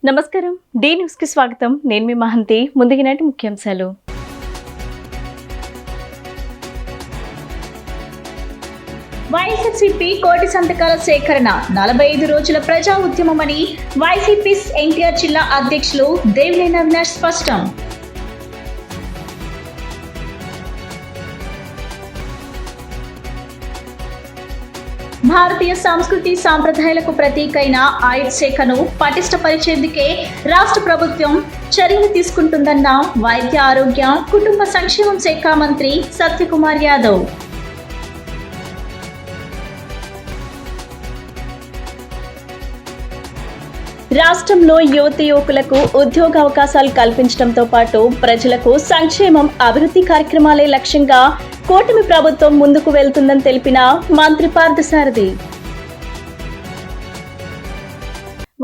నమస్కారం. D news కి స్వాగతం. నేను మీ మహంతి. ముందుగినటి ముఖ్యాంశాలు. వైఎస్ఆర్సీపీ కోటి సంతకాల సేకరణ 45 రోజుల ప్రజా ఉద్యమమని వైసీపీ ఎన్టీఆర్ జిల్లా అధ్యక్షులు దేవినేని అవినాష్ స్పష్టం. భారతీయ సంస్కృతి సాంప్రదాయాలకు ప్రతీకైన ఆయుధ శాఖను పటిష్టపరిచేందుకే రాష్ట్ర ప్రభుత్వం చర్యలు తీసుకుంటుందన్న వైద్య ఆరోగ్య కుటుంబ సంక్షేమం శాఖ మంత్రి సత్యకుమార్ యాదవ్. రాష్ట్రంలో యువకులకు ఉద్యోగ అవకాశాలు కల్పించడంతో పాటు ప్రజలకు సంక్షేమం అభివృద్ధి కార్యక్రమాలే లక్ష్యంగా కూటమి ప్రభుత్వం ముందుకు వెళ్తుందని తెలిపిన మంత్రి పార్థసారథి.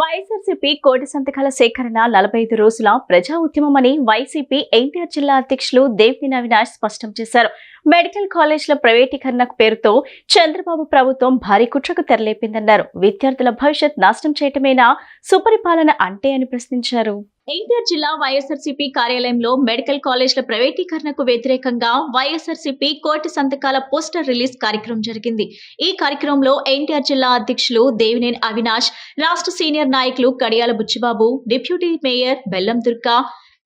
వైఎస్ఆర్సీపీ కోటి సంతకాల సేకరణ 45 రోజుల ప్రజా ఉద్యమమని వైసీపీ ఎన్టీఆర్ జిల్లా అధ్యక్షులు దేవినేని అవినాష్ స్పష్టం చేశారు. మెడికల్ కాలేజీల ప్రైవేటీకరణ పేరుతో చంద్రబాబు ప్రభుత్వం భారీ కుట్రకు తెరలేపిందన్నారు. విద్యార్థుల భవిష్యత్ నాశనం చేయటమేనా సుపరిపాలన అంటే అని ప్రశ్నించారు. ఎన్టీఆర్ జిల్లా వైఎస్ఆర్సీపీ కార్యాలయంలో మెడికల్ కాలేజీల ప్రైవేటీకరణకు వ్యతిరేకంగా వైఎస్ఆర్సీపీ కోటి సంతకాల పోస్టర్ రిలీజ్ కార్యక్రమం జరిగింది. ఈ కార్యక్రమంలో ఎన్టీఆర్ జిల్లా అధ్యక్షులు దేవినేని అవినాష్, రాష్ట్ర సీనియర్ నాయకులు కడియాల బుచ్చిబాబు, డిప్యూటీ మేయర్ బెల్లం దుర్గా,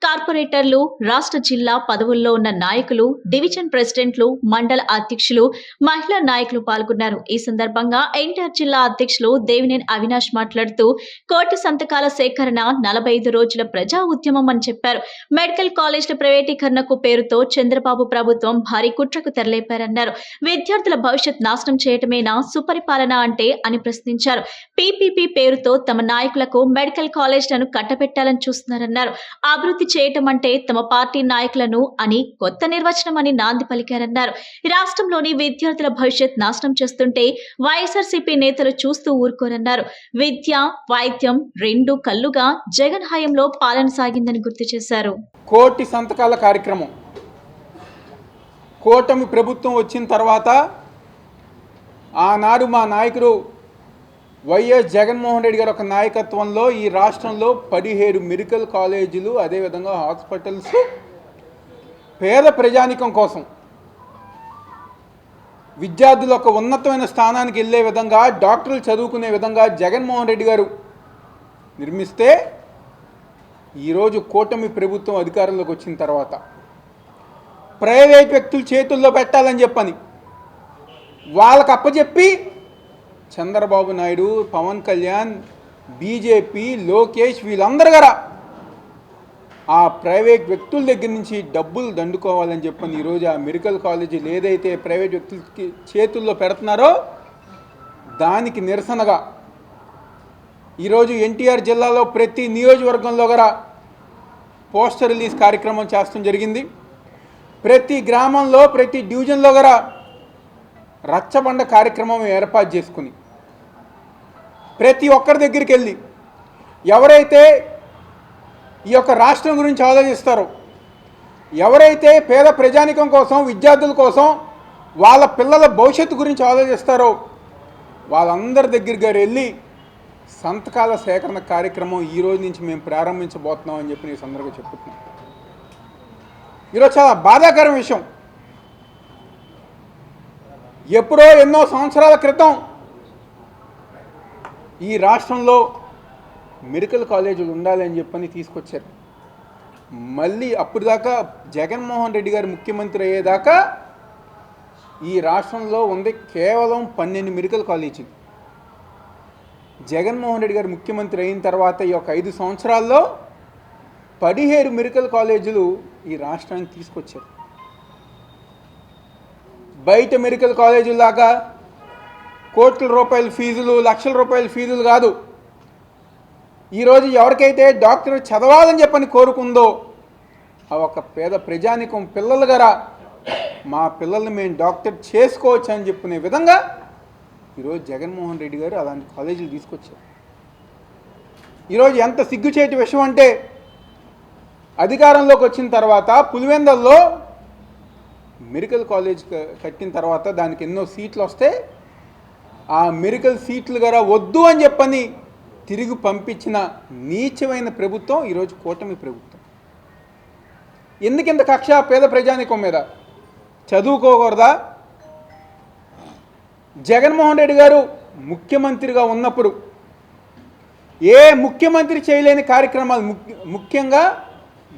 కార్పొరేటర్లు, రాష్ట్ర జిల్లా పదవుల్లో ఉన్న నాయకులు, డివిజన్ ప్రెసిడెంట్లు, మండల అధ్యక్షులు, మహిళా నాయకులు పాల్గొన్నారు. ఈ సందర్భంగా ఎన్టీఆర్ జిల్లా అధ్యక్షులు దేవినేని అవినాష్ మాట్లాడుతూ కోటి సంతకాల సేకరణ 45 రోజుల ప్రజా ఉద్యమం అని చెప్పారు. మెడికల్ కాలేజీల ప్రైవేటీకరణకు పేరుతో చంద్రబాబు ప్రభుత్వం భారీ కుట్రకు తెరలేపారన్నారు. విద్యార్థుల భవిష్యత్ నాశనం చేయటమేనా సుపరిపాలన అంటే అని ప్రశ్నించారు. పీపీపీ పేరుతో తమ నాయకులకు మెడికల్ కాలేజీలను కట్టబెట్టాలని చూస్తున్నారన్నారు. అభివృద్ధి చేయటం అంటే తమ పార్టీ నాయకులను అని కొత్త నిర్వచనం అని నాంది పలికారన్నారు. రాష్ట్రంలోని విద్యార్థుల భవిష్యత్ నాశనం చేస్తుంటే వైఎస్ఆర్సీపీ నేతలు చూస్తూ ఊరుకోరన్నారు. విద్య, వైద్యం రెండు కళ్ళుగా జగన్ హయాంలో పాలన సాగిందని గుర్తు చేశారు. కోటి సంతకాల కార్యక్రమం కూటమి ప్రభుత్వం వచ్చిన తర్వాత ఆనాడు మా నాయకుడు వైఎస్ జగన్మోహన్ రెడ్డి గారి ఒక నాయకత్వంలో ఈ రాష్ట్రంలో 17 మెడికల్ కాలేజీలు, అదేవిధంగా హాస్పిటల్స్ పేద ప్రజానికం కోసం, విద్యార్థులు ఒక ఉన్నతమైన స్థానానికి వెళ్ళే విధంగా, డాక్టర్లు చదువుకునే విధంగా జగన్మోహన్ రెడ్డి గారు నిర్మిస్తే ఈరోజు కూటమి ప్రభుత్వం అధికారంలోకి వచ్చిన తర్వాత ప్రైవేట్ వ్యక్తుల చేతుల్లో పెట్టాలని చెప్పని వాళ్ళకు అప్పచెప్పి చంద్రబాబు నాయుడు, పవన్ కళ్యాణ్, బీజేపీ, లోకేష్ వీళ్ళందరూ గారా ఆ ప్రైవేట్ వ్యక్తుల దగ్గర నుంచి డబ్బులు దండుకోవాలని చెప్పని ఈరోజు ఆ మెడికల్ కాలేజీలు ఏదైతే ప్రైవేట్ వ్యక్తులకి చేతుల్లో పెడుతున్నారో దానికి నిరసనగా ఈరోజు ఎన్టీఆర్ జిల్లాలో ప్రతి నియోజకవర్గంలో కూడా పోస్టర్ రిలీజ్ కార్యక్రమం చేస్తడం జరిగింది. ప్రతి గ్రామంలో, ప్రతి డివిజన్లో కూడా రచ్చబండ కార్యక్రమం ఏర్పాటు చేసుకుని ప్రతి ఒక్కరి దగ్గరికి వెళ్ళి ఎవరైతే ఈ యొక్క రాష్ట్రం గురించి ఆలోచిస్తారో, ఎవరైతే పేద ప్రజానికం కోసం, విద్యార్థుల కోసం, వాళ్ళ పిల్లల భవిష్యత్తు గురించి ఆలోచిస్తారో వాళ్ళందరి దగ్గరికి వెళ్ళి సంతకాల సేకరణ కార్యక్రమం ఈరోజు నుంచి మేము ప్రారంభించబోతున్నాం అని చెప్పి ఈ సందర్భంగా చెప్పుతున్నాం. ఈరోజు చాలా బాధాకరం విషయం. ఎప్పుడో ఎన్నో సంవత్సరాల క్రితం ఈ రాష్ట్రంలో మెడికల్ కాలేజీలు ఉండాలని చెప్పని తీసుకొచ్చారు. మళ్ళీ అప్పుడు దాకా జగన్మోహన్ రెడ్డి గారు ముఖ్యమంత్రి అయ్యేదాకా ఈ రాష్ట్రంలో ఉంది కేవలం 12 మెడికల్ కాలేజీలు. జగన్మోహన్ రెడ్డి గారు ముఖ్యమంత్రి అయిన తర్వాత ఈ యొక్క 5 సంవత్సరాల్లో 17 మెడికల్ కాలేజీలు ఈ రాష్ట్రానికి తీసుకొచ్చారు. బయట మెడికల్ కాలేజీలాగా కోట్ల రూపాయల ఫీజులు, లక్షల రూపాయల ఫీజులు కాదు. ఈరోజు ఎవరికైతే డాక్టర్ చదవాలని చెప్పని కోరుకుందో ఆ ఒక పేద ప్రజానికం పిల్లలు గారా మా పిల్లల్ని మేము డాక్టర్ చేసుకోవచ్చు అని చెప్పుకునే విధంగా ఈరోజు జగన్మోహన్ రెడ్డి గారు అలాంటి కాలేజీలు తీసుకొచ్చారు. ఈరోజు ఎంత సిగ్గుచేటి విషయం అంటే అధికారంలోకి వచ్చిన తర్వాత పులివెందల్లో మెడికల్ కాలేజ్ కట్టిన తర్వాత దానికి ఎన్నో సీట్లు వస్తే ఆ మెడికల్ సీట్లు గారా వద్దు అని చెప్పని తిరిగి పంపించిన నీచమైన ప్రభుత్వం ఈరోజు కూటమి ప్రభుత్వం. ఎందుకింత కక్ష పేద ప్రజానికం మీద? చదువుకోకూడదా? జగన్మోహన్ రెడ్డి గారు ముఖ్యమంత్రిగా ఉన్నప్పుడు ఏ ముఖ్యమంత్రి చేయలేని కార్యక్రమాలు, ముఖ్యంగా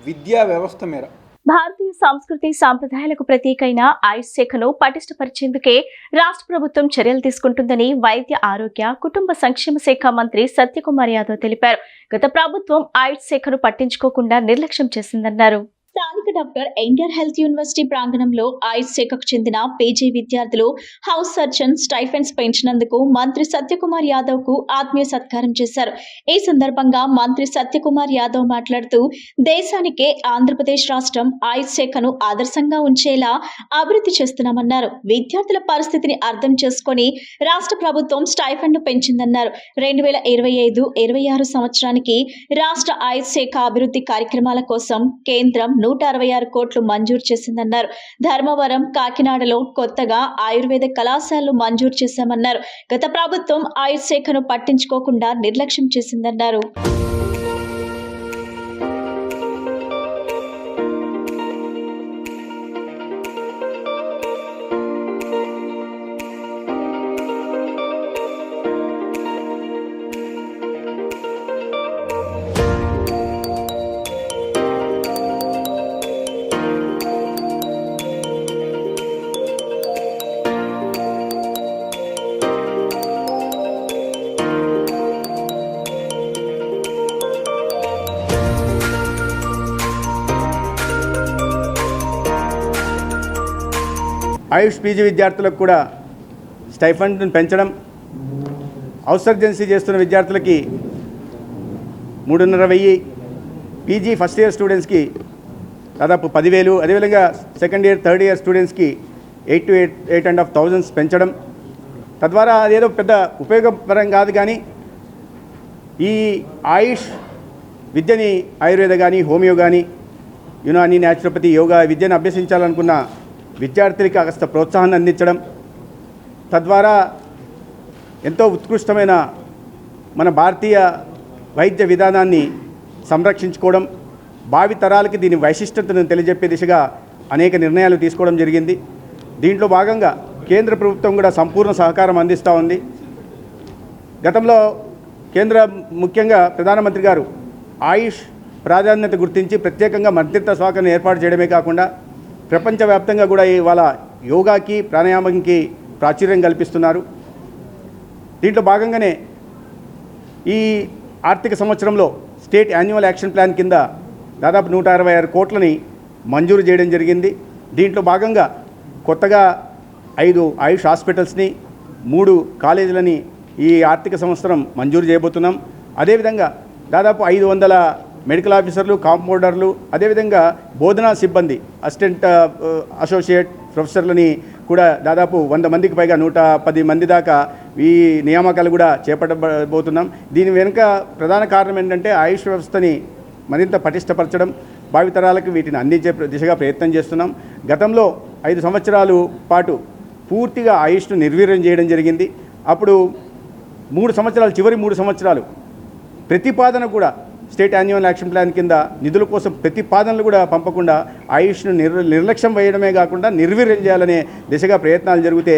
విద్యా వ్యవస్థ మీద. భారతీయ సంస్కృతి సాంప్రదాయాలకు ప్రతీకైన ఆయుష్ శాఖను పటిష్టపరిచేందుకే రాష్ట్ర ప్రభుత్వం చర్యలు తీసుకుంటుందని వైద్య ఆరోగ్య కుటుంబ సంక్షేమ శాఖ మంత్రి సత్యకుమార్ యాదవ్ తెలిపారు. గత ప్రభుత్వం ఆయుష్ శాఖను పట్టించుకోకుండా నిర్లక్ష్యం చేసిందన్నారు. స్థానిక డాక్టర్ ఎన్టీఆర్ హెల్త్ యూనివర్సిటీ ప్రాంగణంలో ఆయుష్ శాఖకు చెందిన పీజీ విద్యార్థులు హౌస్ సర్జన్ స్టైఫెండ్స్ పెంచినందుకు మంత్రి సత్యకుమార్ యాదవ్ కు ఆత్మీయ సత్కారం చేశారు. ఈ సందర్భంగా మంత్రి సత్యకుమార్ యాదవ్ మాట్లాడుతూ, దేశానికే ఆంధ్రప్రదేశ్ రాష్ట్రం ఆయుష్ శాఖను ఆదర్శంగా ఉంచేలా అభివృద్ధి చేస్తున్నామన్నారు. విద్యార్థుల పరిస్థితిని అర్థం చేసుకుని రాష్ట్ర ప్రభుత్వం స్టైఫెండ్ను పెంచిందన్నారు. 2025-26 సంవత్సరానికి రాష్ట్ర ఆయుష్ శాఖ అభివృద్ధి కార్యక్రమాల కోసం కేంద్రం 166 కోట్లు మంజూరు చేసిందన్నారు. ధర్మవరం, కాకినాడలో కొత్తగా ఆయుర్వేద కళాశాలలు మంజూరు చేశామన్నారు. గత ప్రభుత్వం ఆయుష్ శాఖను పట్టించుకోకుండా నిర్లక్ష్యం చేసిందన్నారు. ఆయుష్ పీజీ విద్యార్థులకు కూడా స్టైఫండ్ను పెంచడం, హౌస్ సర్జన్సీ చేస్తున్న విద్యార్థులకి 3,500, పీజీ ఫస్ట్ ఇయర్ స్టూడెంట్స్కి దాదాపు 10,000, అదేవిధంగా సెకండ్ ఇయర్, థర్డ్ ఇయర్ స్టూడెంట్స్కి 8,000 to 8,500 పెంచడం. తద్వారా అదేదో పెద్ద ఉపయోగపరం కాదు, కానీ ఈ ఆయుష్ విద్యని ఆయుర్వేద కానీ, హోమియో కానీ, యునాని, న్యాచురోపతి, యోగా విద్యను అభ్యసించాలనుకున్న విద్యార్థులకి కాస్త ప్రోత్సాహాన్ని అందించడం, తద్వారా ఎంతో ఉత్కృష్టమైన మన భారతీయ వైద్య విధానాన్ని సంరక్షించుకోవడం, భావి తరాలకి దీని వైశిష్టతను తెలియజెప్పే దిశగా అనేక నిర్ణయాలు తీసుకోవడం జరిగింది. దీంట్లో భాగంగా కేంద్ర ప్రభుత్వం కూడా సంపూర్ణ సహకారం అందిస్తూ ఉంది. గతంలో ముఖ్యంగా ప్రధానమంత్రి గారు ఆయుష్ ప్రాధాన్యత గుర్తించి ప్రత్యేకంగా మంత్రిత్వ శాఖను ఏర్పాటు చేయడమే కాకుండా ప్రపంచవ్యాప్తంగా కూడా ఇవాళ యోగాకి, ప్రాణాయామంకి ప్రాచుర్యం కల్పిస్తున్నారు. దీంట్లో భాగంగానే ఈ ఆర్థిక సంవత్సరంలో స్టేట్ యాన్యువల్ యాక్షన్ ప్లాన్ కింద దాదాపు 166 కోట్లని మంజూరు చేయడం జరిగింది. దీంట్లో భాగంగా కొత్తగా 5 ఆయుష్ హాస్పిటల్స్ని, 3 కాలేజీలని ఈ ఆర్థిక సంవత్సరం మంజూరు చేయబోతున్నాం. అదేవిధంగా దాదాపు 500 మెడికల్ ఆఫీసర్లు, కాంపౌండర్లు, అదేవిధంగా బోధనా సిబ్బంది, అసిస్టెంట్ అసోసియేట్ ప్రొఫెసర్లని కూడా దాదాపు 100 మందికి పైగా 110 మంది దాకా ఈ నియామకాలు కూడా చేపట్టబోతున్నాం. దీని వెనుక ప్రధాన కారణం ఏంటంటే ఆయుష్ వ్యవస్థని మరింత పటిష్టపరచడం, భావితరాలకు వీటిని అందించే దిశగా ప్రయత్నం చేస్తున్నాం. గతంలో 5 సంవత్సరాలు పాటు పూర్తిగా ఆయుష్ను నిర్వీర్యం చేయడం జరిగింది. అప్పుడు 3 సంవత్సరాలు, చివరి 3 సంవత్సరాలు ప్రతిపాదన కూడా స్టేట్ యాన్యువల్ యాక్షన్ ప్లాన్ కింద నిధుల కోసం ప్రతిపాదనలు కూడా పంపకుండా ఆయుష్ను నిర్లక్ష్యం వేయడమే కాకుండా నిర్వీర్యం చేయాలనే దిశగా ప్రయత్నాలు జరిగితే,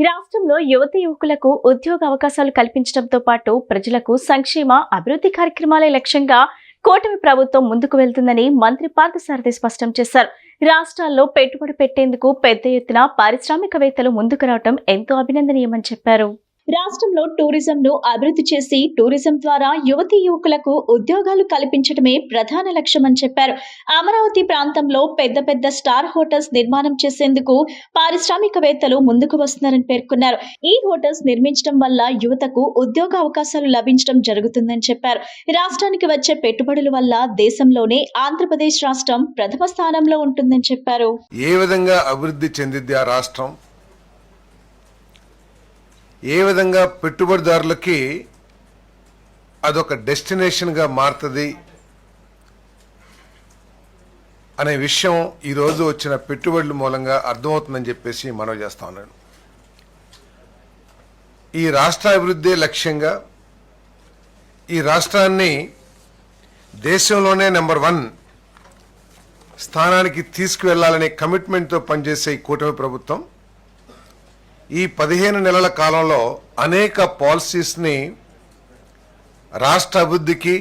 రాష్ట్రంలో యువకులకు ఉద్యోగ అవకాశాలు కల్పించడంతో పాటు ప్రజలకు సంక్షేమ అభివృద్ధి కార్యక్రమాలే లక్ష్యంగా కూటమి ప్రభుత్వం ముందుకు వెళ్తుందని మంత్రి పార్థసారథి స్పష్టం చేశారు. రాష్ట్రాల్లో పెట్టుబడి పెట్టేందుకు పెద్ద ఎత్తున పారిశ్రామికవేత్తలు ముందుకు రావడం ఎంతో అభినందనీయమని చెప్పారు. రాష్ట్రంలో టూరిజంను అభివృద్ధి చేసి టూరిజం ద్వారా యువకులకు ఉద్యోగాలు కల్పించడమే ప్రధాన లక్ష్యమని చెప్పారు. అమరావతి ప్రాంతంలో పెద్ద స్టార్ హోటల్స్ నిర్మాణం చేసేందుకు పారిశ్రామికవేత్తలు ముందుకు వస్తున్నారని పేర్కొన్నారు. ఈ హోటల్స్ నిర్మించడం వల్ల యువతకు ఉద్యోగ అవకాశాలు లభించడం జరుగుతుందని చెప్పారు. రాష్ట్రానికి వచ్చే పెట్టుబడుల వల్ల దేశంలోనే ఆంధ్రప్రదేశ్ రాష్ట్రం ప్రథమ స్థానంలో ఉంటుందని చెప్పారు. ఏ విధంగా అభివృద్ధి చెందింది ఆ రాష్ట్రం, ఏ విధంగా పెట్టుబడిదారులకి అదొక డెస్టినేషన్గా మారుతుంది అనే విషయం ఈరోజు వచ్చిన పెట్టుబడుల మూలంగా అర్థమవుతుందని చెప్పేసి మనవి చేస్తా ఉన్నాను. ఈ రాష్ట్ర అభివృద్ధి లక్ష్యంగా ఈ రాష్ట్రాన్ని దేశంలోనే నెంబర్ 1 స్థానానికి తీసుకువెళ్లాలనే కమిట్మెంట్తో పనిచేసే ఈ కూటమి ప్రభుత్వం ఈ 15 నెలల కాలంలో అనేక పాలసీస్ని రాష్ట్ర అభివృద్ధికి,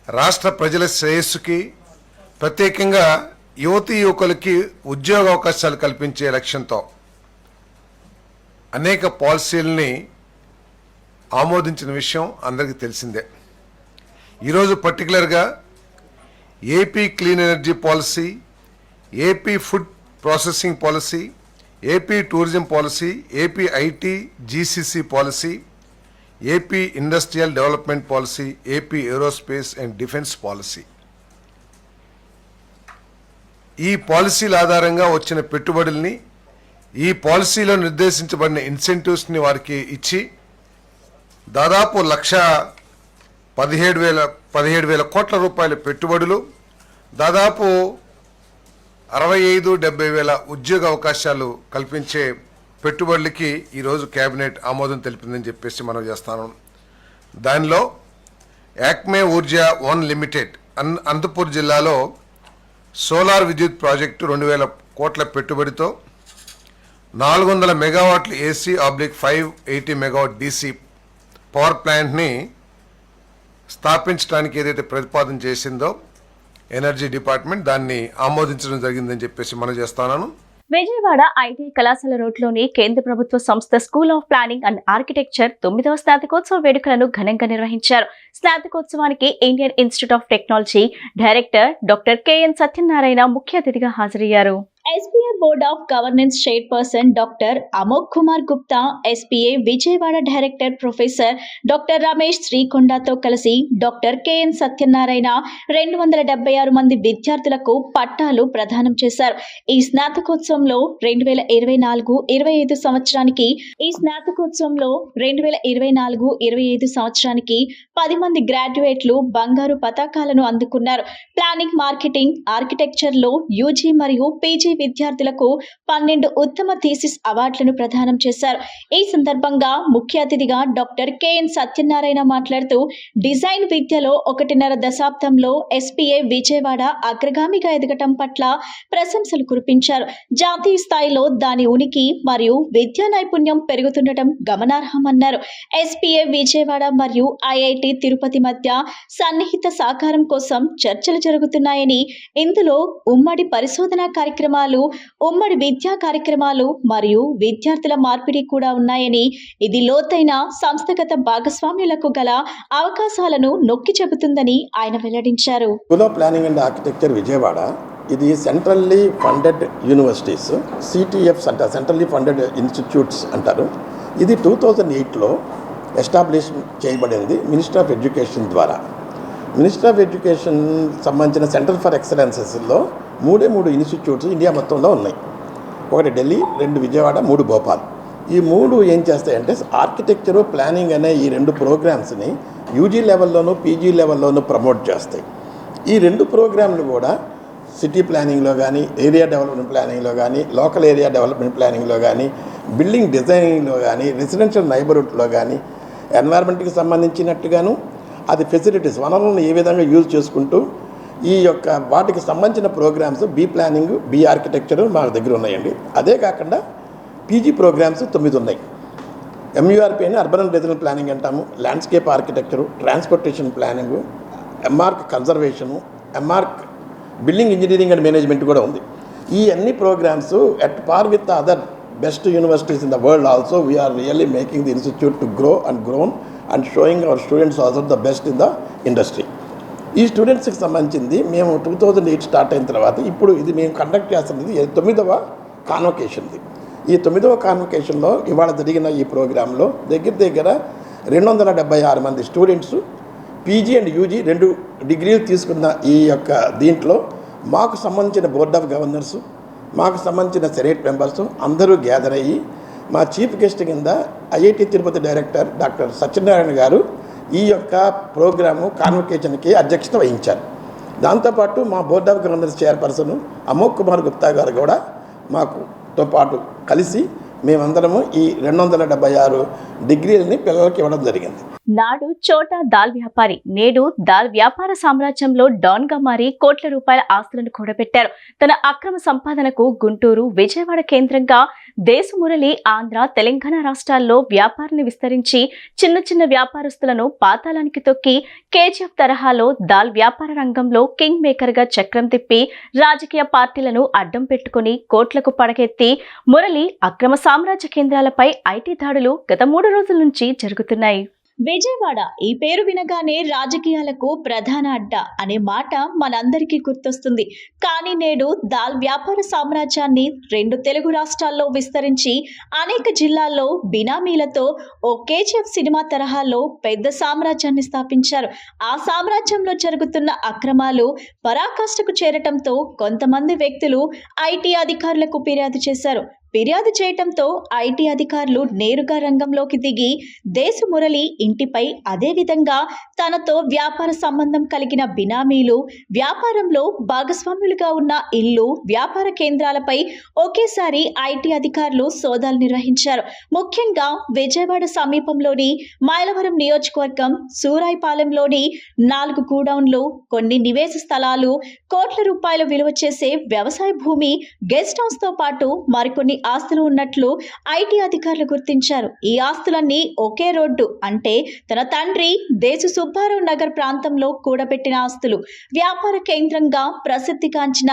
రాష్ట్ర ప్రజల శ్రేయస్సుకి, ప్రత్యేకంగా యువతీ యువకులకి ఉద్యోగ అవకాశాలు కల్పించే లక్ష్యంతో అనేక పాలసీలని ఆమోదించిన విషయం అందరికీ తెలిసిందే. ఈరోజు పర్టికులర్గా AP clean energy policy, AP food processing policy, AP tourism policy, AP IT GCC policy, AP industrial development policy, AP aerospace and defence policy. ఈ పాలసీల ఆధారంగా వచ్చిన పెట్టుబడుల్ని, ఈ పాలసీలో నిర్దేశించబడిన ఇన్సెంటివ్స్ని వారికి ఇచ్చి దాదాపు 1,17,000 కోట్ల రూపాయల పెట్టుబడులు, దాదాపు 65,000-70,000 ఉద్యోగ అవకాశాలు కల్పించే పెట్టుబడులకి ఈరోజు కేబినెట్ ఆమోదం తెలిపిందని చెప్పేసి మనం చేస్తాను. దానిలో యాక్మే ఊర్జా 1 లిమిటెడ్ అనంతపూర్ జిల్లాలో సోలార్ విద్యుత్ ప్రాజెక్టు 2,000 కోట్ల పెట్టుబడితో 400 మెగావాట్ల AC/580 మెగావాట్ DC పవర్ ప్లాంట్ని స్థాపించడానికి ఏదైతే ప్రతిపాదన చేసిందో ఎనర్జీ డిపార్ట్మెంట్, దాన్ని ఆమోదించడం జరిగిందని చెప్పేసి మనం చేస్తున్నాను. విజయవాడ ఐటీ కళాశాల రోడ్లోని కేంద్ర ప్రభుత్వ సంస్థ school of planning and architecture 9వ స్నాతకోత్సవ వేడుకలను ఘనంగా నిర్వహించారు. స్నాతకోత్సవానికి Indian Institute of Technology director doctor KN Satyanarayana ముఖ్య అతిథిగా హాజరయ్యారు. SBA board of governance chairperson doctor Amogh Kumar Gupta, SBA Vijayawada director professor doctor Ramesh శ్రీకొండతో కలిసి డాక్టర్ కెఎన్ సత్యనారాయణ 276 మంది విద్యార్థులకు పట్టాలు ప్రదానం చేశారు. ఈ స్నాతకోత్సవంలో 2024-25 సంవత్సరానికి 10 మంది గ్రాడ్యుయేట్లు బంగారు పతాకాలను అందుకున్నారు. ప్లానింగ్, మార్కెటింగ్, ఆర్కిటెక్చర్ లో యూజీ మరియు పీజీ విద్యార్థులకు 12 ఉత్తమ థీసిస్ అవార్డులను ప్రదానం చేశారు. ఈ సందర్భంగా ముఖ్య అతిథిగా డాక్టర్ కెఎన్ సత్యనారాయణ మాట్లాడుతూ డిజైన్ విద్యలో 1.5 దశాబ్దంలో SBA విజయవాడ అగ్రగామిగా ఎదగటం పట్ల ప్రశంసలు కురిపించారు. జాతీయ స్థాయిలో దాని ఉనికి మరియు విద్యా నైపుణ్యం పెరుగుతుండటం గమనార్హమన్నారు. SBA విజయవాడ మరియు IIT తిరుపతి మధ్య సన్నిహిత సహకారం కోసం చర్చలు జరుగుతున్నాయని, ఇందులో ఉమ్మడి పరిశోధనా కార్యక్రమాలు, ఉమ్మడి విద్యా కార్యక్రమాలు మరియు విద్యార్థుల మార్పిడి కూడా ఉన్నాయని, ఇది లోతైన సంస్థాగత భాగస్వామ్యులకు గల అవకాశాలను నొక్కి చెబుతుందని ఆయన వెల్లడించారు. School of planning and architecture Vijayawada ఇది సెంట్రల్లీ ఫండెడ్ యూనివర్సిటీస్, CTFs అంటారు, సెంట్రల్లీ ఫండెడ్ ఇన్స్టిట్యూట్స్ అంటారు. ఇది 2008లో ఎస్టాబ్లిష్ చేయబడింది మినిస్టర్ ఆఫ్ ఎడ్యుకేషన్ ద్వారా. మినిస్టర్ ఆఫ్ ఎడ్యుకేషన్ సంబంధించిన సెంటర్ ఫర్ ఎక్సలెన్సెస్లో 3 ఇన్స్టిట్యూట్స్ ఇండియా మొత్తంలో ఉన్నాయి. 1 ఢిల్లీ, 2 విజయవాడ, 3 భోపాల్. ఈ 3 ఏం చేస్తాయంటే ఆర్కిటెక్చరు, ప్లానింగ్ అనే ఈ 2 ప్రోగ్రామ్స్ని యూజీ లెవెల్లోనూ పీజీ లెవెల్లోనూ ప్రమోట్ చేస్తాయి. ఈ 2 ప్రోగ్రాంలు కూడా సిటీ ప్లానింగ్లో కానీ, ఏరియా డెవలప్మెంట్ ప్లానింగ్లో కానీ, లోకల్ ఏరియా డెవలప్మెంట్ ప్లానింగ్లో కానీ, బిల్డింగ్ డిజైనింగ్లో కానీ, రెసిడెన్షియల్ నైబర్హుడ్లో కానీ, ఎన్వైర్న్మెంట్కి సంబంధించినట్టుగాను అది ఫెసిలిటీస్, వనరులను ఏ విధంగా యూజ్ చేసుకుంటూ ఈ యొక్క వాటికి సంబంధించిన programmes B planning, B architecture మా దగ్గర ఉన్నాయండి. అదే కాకుండా పీజీ ప్రోగ్రామ్స్ 9 ఉన్నాయి. MURP అని అర్బన్ అండ్ రీజనల్ ప్లానింగ్ అంటాము, landscape architecture, transportation planning, MARC conservation, MARC building engineering and management కూడా ఉంది. ఈ అన్ని programmes at par with other best universities in the world also we're really making the institute to grow and grown and showing our students also the best in the industry. ఈ స్టూడెంట్స్కి సంబంధించింది మేము 2008 start అయిన తర్వాత ఇప్పుడు ఇది మేము conduct చేస్తున్నది 9వ కాన్వకేషన్ది. ఈ 9వ కాన్వకేషన్లో ఇవాళ జరిగిన ఈ ప్రోగ్రాంలో దగ్గర 276 మంది స్టూడెంట్స్ పీజీ అండ్ యూజీ 2 డిగ్రీలు తీసుకున్న ఈ యొక్క దీంట్లో మాకు సంబంధించిన బోర్డ్ ఆఫ్ గవర్నర్సు, మాకు సంబంధించిన సెనేట్ మెంబర్సు అందరూ గ్యాదర్ అయ్యి మా చీఫ్ గెస్ట్ కింద IIT Tirupati director doctor Satyanarayana గారు ఈ యొక్క ప్రోగ్రాము కాన్వకేషన్కి అధ్యక్షత వహించారు. దాంతోపాటు మా board of governors chairperson అమోక్ Kumar Gupta గారు కూడా మాకుతో పాటు కలిసి మేమందరము ఈ 276 డిగ్రీలని పిల్లలకి ఇవ్వడం జరిగింది. నాడు చోటా దాల్ వ్యాపారి, నేడు దాల్ వ్యాపార సామ్రాజ్యంలో డాన్ గా మారి కోట్ల రూపాయల ఆస్తులను కూడబెట్టారు. తన అక్రమ సంపాదనకు గుంటూరు, విజయవాడ కేంద్రంగా దేశమురళి ఆంధ్ర, తెలంగాణ రాష్ట్రాల్లో వ్యాపారాన్ని విస్తరించి చిన్న చిన్న వ్యాపారస్తులను పాతాళానికి తొక్కి కేజీఎఫ్ తరహాలో దాల్ వ్యాపార రంగంలో కింగ్ మేకర్ గా చక్రం తిప్పి రాజకీయ పార్టీలను అడ్డం పెట్టుకుని కోట్లకు పడగెత్తి మురళి అక్రమ సామ్రాజ్య కేంద్రాలపై ఐటీ దాడులు గత 3 రోజుల నుంచి జరుగుతున్నాయి. విజయవాడ ఈ పేరు వినగానే రాజకీయాలకు ప్రధాన అడ్డ అనే మాట మనందరికీ గుర్తొస్తుంది. కానీ నేడు దాల్ వ్యాపార సామ్రాజ్యాన్ని 2 తెలుగు రాష్ట్రాల్లో విస్తరించి అనేక జిల్లాల్లో బినామీలతో ఓ కేజీఎఫ్ సినిమా తరహాలో పెద్ద సామ్రాజ్యాన్ని స్థాపించారు. ఆ సామ్రాజ్యంలో జరుగుతున్న అక్రమాలు పరాకాష్ఠకు చేరటంతో కొంతమంది వ్యక్తులు ఐటీ అధికారులకు ఫిర్యాదు చేశారు. ఫిర్యాదు చేయటంతో ఐటీ అధికారులు నేరుగా రంగంలోకి దిగి దేశమురళి ఇంటిపై, అదేవిధంగా తనతో వ్యాపార సంబంధం కలిగిన బినామీలు, వ్యాపారంలో భాగస్వాములుగా ఉన్న ఇల్లు, వ్యాపార కేంద్రాలపై ఒకేసారి ఐటీ అధికారులు సోదాలు నిర్వహించారు. ముఖ్యంగా విజయవాడ సమీపంలోని మైలవరం నియోజకవర్గం సూరాయిపాలెంలోని 4 గూడౌన్లు, కొన్ని నివేశ స్థలాలు, కోట్ల రూపాయల విలువ చేసే వ్యవసాయ భూమి, గెస్ట్ హౌస్ తో పాటు మరికొన్ని ఆస్తులు ఉన్నట్లు ఐటీ అధికారులు గుర్తించారు. ఈ ఆస్తులన్నీ ఒకే రోడ్డు అంటే తన తండ్రి దేశ సుబ్బారావు నగర్ ప్రాంతంలో కూడబెట్టిన ఆస్తులు. వ్యాపార కేంద్రంగా ప్రసిద్ధిగాంచిన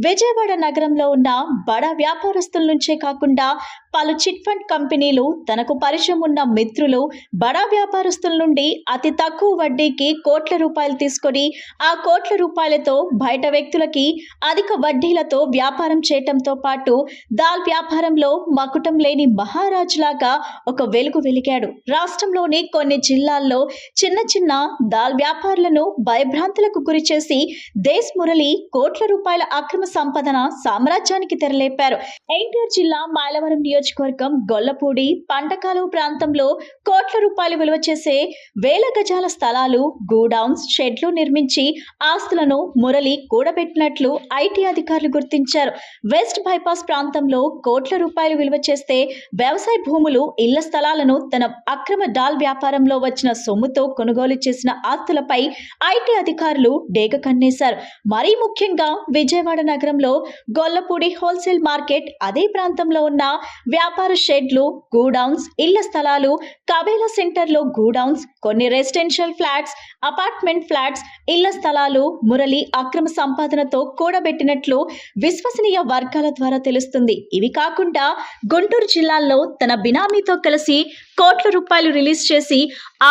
విజయవాడ నగరంలో ఉన్న బడా వ్యాపారస్తుల నుంచే కాకుండా పలు చిట్ ఫండ్ కంపెనీలు, తనకు పరిచయం ఉన్న మిత్రులు, బడా వ్యాపారస్తుల నుండి అతి తక్కువ వడ్డీకి కోట్ల రూపాయలు తీసుకొని ఆ కోట్ల రూపాయలతో బయట వ్యక్తులకి అధిక వడ్డీలతో వ్యాపారం చేయటంతో పాటు దాల్ వ్యాపారంలో మకుటం లేని మహారాజులాగా ఒక వెలుగు వెలిగాడు. రాష్ట్రంలోని కొన్ని జిల్లాల్లో చిన్న చిన్న దాల్ వ్యాపారులను భయభ్రాంతులకు గురి చేసి దేశ్ మురళి కోట్ల రూపాయల అక్రమ సంపదన సామ్రాజ్యానికి తెరలేపారు. ఎన్టీఆర్ జిల్లా మైలవరం నియోజకవర్గం గొల్లపూడి, పంటకాలువ ప్రాంతంలో కోట్ల రూపాయలు విలువ చేసే 1000 గజాల స్థలాలు, గూడౌన్స్, షెడ్లు నిర్మించి ఆస్తులను మురళి కూడబెట్టినట్లు ఐటీ అధికారులు గుర్తించారు. వెస్ట్ బైపాస్ ప్రాంతంలో కోట్ల రూపాయలు విలువ చేస్తే వ్యవసాయ భూములు, ఇళ్ల స్థలాలను తన అక్రమ డాల్ వ్యాపారంలో వచ్చిన సొమ్ముతో కొనుగోలు చేసిన ఆస్తులపై ఐటీ అధికారులు డేగ కన్నేశారు. మరీ ముఖ్యంగా విజయవాడ నగరంలో గొల్లపూడి హోల్సేల్ మార్కెట్, అదే ప్రాంతంలో ఉన్న వ్యాపార షెడ్లు, గూడౌన్స్, ఇళ్ల స్థలాలు, కబేలా సెంటర్లో గూడౌన్స్, కొన్ని రెసిడెన్షియల్ ఫ్లాట్స్, అపార్ట్మెంట్ ఫ్లాట్స్, ఇళ్ల స్థలాలు మురళి అక్రమ సంపాదనతో కూడబెట్టినట్లు విశ్వసనీయ వర్గాల ద్వారా తెలుస్తుంది. ఇవి కాకుండా గుంటూరు జిల్లాలో తన బినామీతో కలిసి కోట్ల రూపాయలు రిలీజ్ చేసి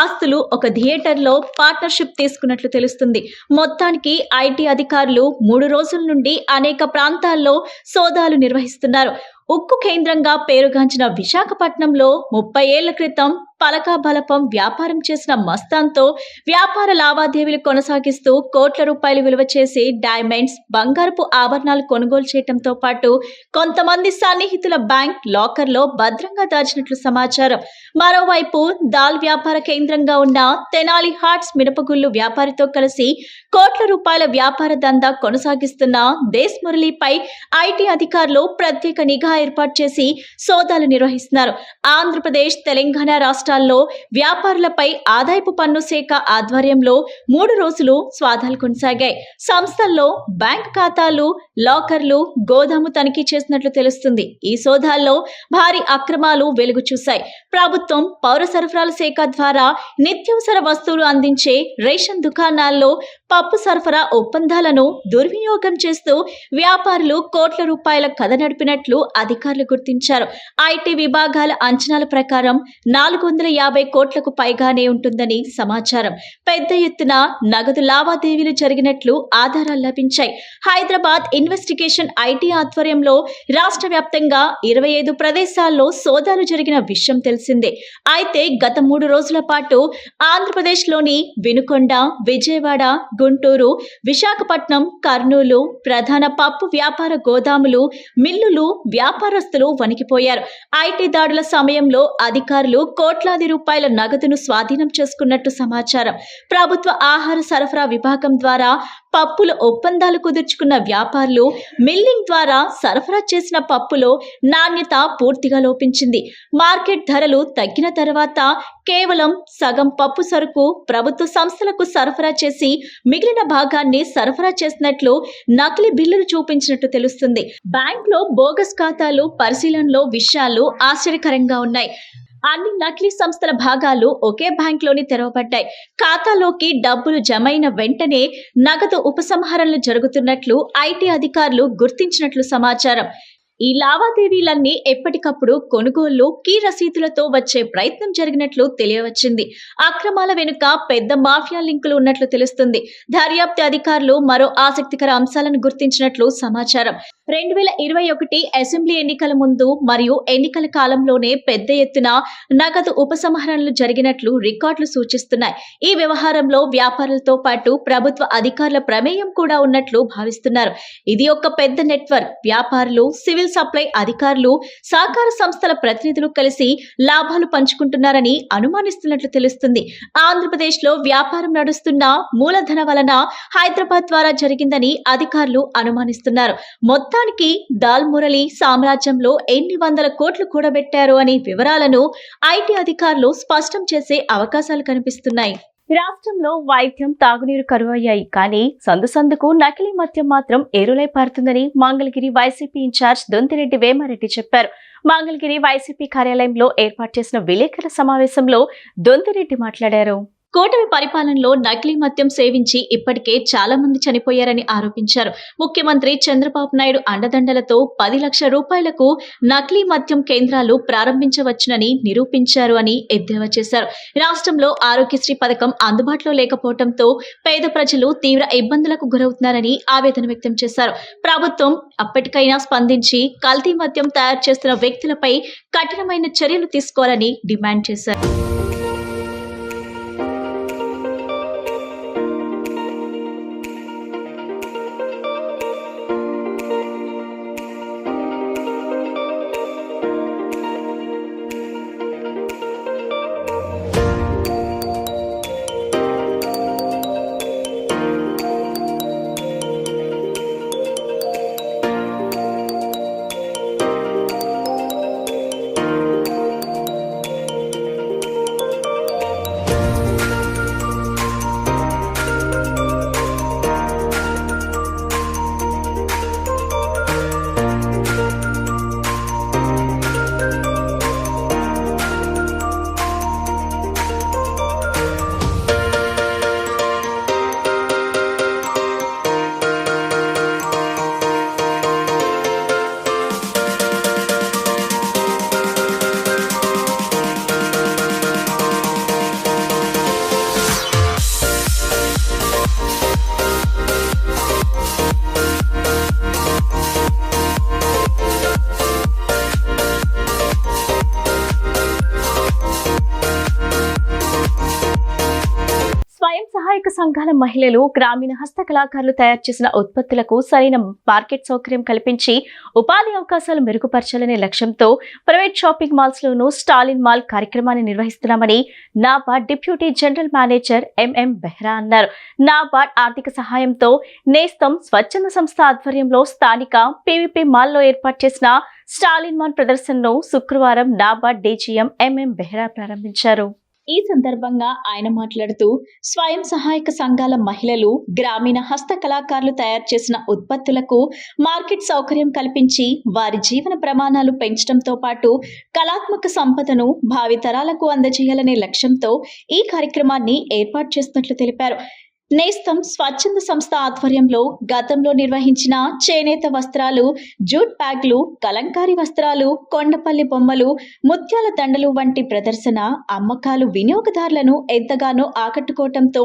ఆస్తులు ఒక థియేటర్లో పార్ట్నర్షిప్ తీసుకున్నట్లు తెలుస్తుంది. మొత్తానికి ఐటీ అధికారులు 3 రోజుల నుండి అనేక ప్రాంతాల్లో సోదాలు నిర్వహిస్తున్నారు. ఉక్కు కేంద్రంగా పేరుగాంచిన విశాఖపట్నంలో 30 ఏళ్ల క్రితం పలకా బలపం వ్యాపారం చేసిన మస్తాన్తో వ్యాపార లావాదేవీలు కొనసాగిస్తూ కోట్ల రూపాయలు విలువ చేసి డైమండ్స్, బంగారపు ఆభరణాలు కొనుగోలు చేయడంతో పాటు కొంతమంది సన్నిహితుల బ్యాంక్ లాకర్లో భద్రంగా దాచినట్లు సమాచారం. మరోవైపు దాల్ వ్యాపార కేంద్రంగా ఉన్న తెనాలి హార్ట్స్ మినపగుళ్ళు వ్యాపారితో కలిసి కోట్ల రూపాయల వ్యాపార దందా కొనసాగిస్తున్న దేశ్ మురళిపై ఐటీ అధికారులు ప్రత్యేక నిఘా ఏర్పాటు చేసి సోదాలు నిర్వహిస్తున్నారు. ఆంధ్రప్రదేశ్, తెలంగాణ రాష్ట్రాల్లో వ్యాపారులపై ఆదాయపు పన్ను శాఖ ఆధ్వర్యంలో 3 రోజులు స్వాదాలు కొనసాగాయి. సంస్థల్లో బ్యాంక్ ఖాతాలు, లాకర్లు, గోదాము తనిఖీ చేసినట్లు తెలుస్తుంది. ఈ సోదాల్లో భారీ అక్రమాలు వెలుగు చూశాయి. ప్రభుత్వం పౌర సరఫరాల శాఖ ద్వారా నిత్యావసర వస్తువులు అందించే రేషన్ దుకాణాల్లో పప్పు సరఫరా ఒప్పందాలను దుర్వినియోగం చేస్తూ వ్యాపారులు కోట్ల రూపాయల కథ నడిపినట్లు అధికారులు గుర్తించారు. ఐటీ విభాగాల అంచనాల ప్రకారం 450 కోట్లకు పైగానే ఉంటుందని సమాచారం. పెద్ద ఎత్తున నగదు లావాదేవీలు జరిగినట్లు ఆధారాలు లభించాయి. హైదరాబాద్ ఇన్వెస్టిగేషన్ ఐటీ ఆధ్వర్యంలో రాష్ట్ర వ్యాప్తంగా 25 ప్రదేశాల్లో సోదాలు జరిగిన విషయం తెలిసిందే. అయితే గత 3 రోజుల పాటు ఆంధ్రప్రదేశ్లోని వినుకొండ, విజయవాడ, గుంటూరు, విశాఖపట్నం, కర్నూలు ప్రధాన పప్పు వ్యాపార గోదాములు, మిల్లులు, వ్యాపారస్తులు వణికిపోయారు. ఐటీ దాడుల సమయంలో అధికారులు కోట్లాది రూపాయల నగదును స్వాధీనం చేసుకున్నట్టు సమాచారం. ప్రభుత్వ ఆహార సరఫరా విభాగం ద్వారా పప్పుల ఒప్పందాలు కుదుర్చుకున్న వ్యాపారులు మిల్లింగ్ ద్వారా సరఫరా చేసిన పప్పులో నాణ్యత పూర్తిగా లోపించింది. మార్కెట్ ధరలు తగ్గిన తర్వాత కేవలం సగం పప్పు సరుకు ప్రభుత్వ సంస్థలకు సరఫరా చేసి మిగిలిన భాగాన్ని సరఫరా చేసినట్లు నకిలీ బిల్లులు చూపించినట్టు తెలుస్తుంది. బ్యాంక్లో బోగస్ ఖాతాలు పరిశీలనలో విషయాలు ఆశ్చర్యకరంగా ఉన్నాయి. అన్ని నకిలీ సంస్థల భాగాలు ఒకే బ్యాంక్లోని తెరవబడ్డాయి. ఖాతాలోకి డబ్బులు జమైన వెంటనే నగదు ఉపసంహరణలు జరుగుతున్నట్లు ఐటీ అధికారులు గుర్తించినట్లు సమాచారం. ఈ లావాదేవీలన్నీ ఎప్పటికప్పుడు కొనుగోళ్లు కీ రసీదులతో వచ్చే ప్రయత్నం జరిగినట్లు తెలియవచ్చింది. అక్రమాల వెనుక పెద్ద మాఫియా లింకులు ఉన్నట్లు తెలుస్తుంది. దర్యాప్తు అధికారులు మరో ఆసక్తికర అంశాలను గుర్తించినట్లు సమాచారం. 2021 అసెంబ్లీ ఎన్నికల ముందు మరియు ఎన్నికల కాలంలోనే పెద్ద ఎత్తున నగదు ఉపసంహరణలు జరిగినట్లు రికార్డులు సూచిస్తున్నాయి. ఈ వ్యవహారంలో వ్యాపారులతో పాటు ప్రభుత్వ అధికారుల ప్రమేయం కూడా ఉన్నట్లు భావిస్తున్నారు. ఇది ఒక పెద్ద నెట్వర్క్. వ్యాపారులు, సివిల్ సప్లై అధికారులు, సహకార సంస్థల ప్రతినిధులు కలిసి లాభాలు పంచుకుంటున్నారని అనుమానిస్తున్నట్లు తెలుస్తుంది. ఆంధ్రప్రదేశ్లో వ్యాపారం నడుస్తున్న మూలధన వలన హైదరాబాద్ ద్వారా జరిగిందని అధికారులు అనుమానిస్తున్నారు. మొత్తానికి దాల్ మురళి సామ్రాజ్యంలో ఎన్ని వందల కోట్లు కూడబెట్టారు అనే వివరాలను ఐటీ అధికారులు స్పష్టం చేసే అవకాశాలు కనిపిస్తున్నాయి. రాష్ట్రంలో వైద్యం, తాగునీరు కరువయ్యాయి. కానీ సందుకు నకిలీ మద్యం మాత్రం ఏరులై పారుతుందని మంగళగిరి వైసీపీ ఇన్ఛార్జ్ దొంతిరెడ్డి వేమారెడ్డి చెప్పారు. మంగళగిరి వైసీపీ కార్యాలయంలో ఏర్పాటు చేసిన విలేకరుల సమావేశంలో దొంతిరెడ్డి మాట్లాడారు. కూటమి పరిపాలనలో నకిలీ మద్యం సేవించి ఇప్పటికే చాలా మంది చనిపోయారని ఆరోపించారు. ముఖ్యమంత్రి చంద్రబాబు నాయుడు అండదండలతో 10 లక్షల రూపాయలకు నకిలీ మద్యం కేంద్రాలు ప్రారంభించవచ్చునని నిరూపించారు అని ఎద్దేవా చేశారు. రాష్ట్రంలో ఆరోగ్యశ్రీ పథకం అందుబాటులో లేకపోవడంతో పేద ప్రజలు తీవ్ర ఇబ్బందులకు గురవుతున్నారని ఆవేదన వ్యక్తం చేశారు. ప్రభుత్వం అప్పటికైనా స్పందించి కల్తీ మద్యం తయారు చేస్తున్న వ్యక్తులపై కఠినమైన చర్యలు తీసుకోవాలని డిమాండ్ చేశారు. సహాయక సంఘాల మహిళలు, గ్రామీణ హస్తకళాకారులు తయారు చేసిన ఉత్పత్తులకు సరైన మార్కెట్ సౌకర్యం కల్పించి ఉపాధి అవకాశాలు మెరుగుపరచాలనే లక్ష్యంతో ప్రైవేట్ షాపింగ్ మాల్స్ లోనూ స్టాలిన్ మాల్ కార్యక్రమాన్ని నిర్వహిస్తున్నామని NABARD deputy general manager MM Behra అన్నారు. నాబార్డ్ ఆర్థిక సహాయంతో నేస్తం స్వచ్ఛంద సంస్థ ఆధ్వర్యంలో స్థానిక పీవీపీ మాల్లో ఏర్పాటు చేసిన స్టాలిన్ మాల్ ప్రదర్శనను శుక్రవారం నాబార్డ్ డీజీఎం ఎంఎం బెహ్రా ప్రారంభించారు. ఈ సందర్భంగా ఆయన మాట్లాడుతూ స్వయం సహాయక సంఘాల మహిళలు, గ్రామీణ హస్తకళాకారులు తయారు చేసిన ఉత్పత్తులకు మార్కెట్ సౌకర్యం కల్పించి వారి జీవన ప్రమాణాలు పెంచడంతో పాటు కళాత్మక సంపదను భావితరాలకు అందజేయాలనే లక్ష్యంతో ఈ కార్యక్రమాన్ని ఏర్పాటు చేస్తున్నట్లు తెలిపారు. నేస్తం స్వచ్ఛంద సంస్థ ఆధ్వర్యంలో గతంలో నిర్వహించిన చేనేత వస్త్రాలు, జూట్ బ్యాగ్లు, కలంకారీ వస్త్రాలు, కొండపల్లి బొమ్మలు, ముత్యాల దండలు వంటి ప్రదర్శన అమ్మకాలు వినియోగదారులను ఎంతగానో ఆకట్టుకోవడంతో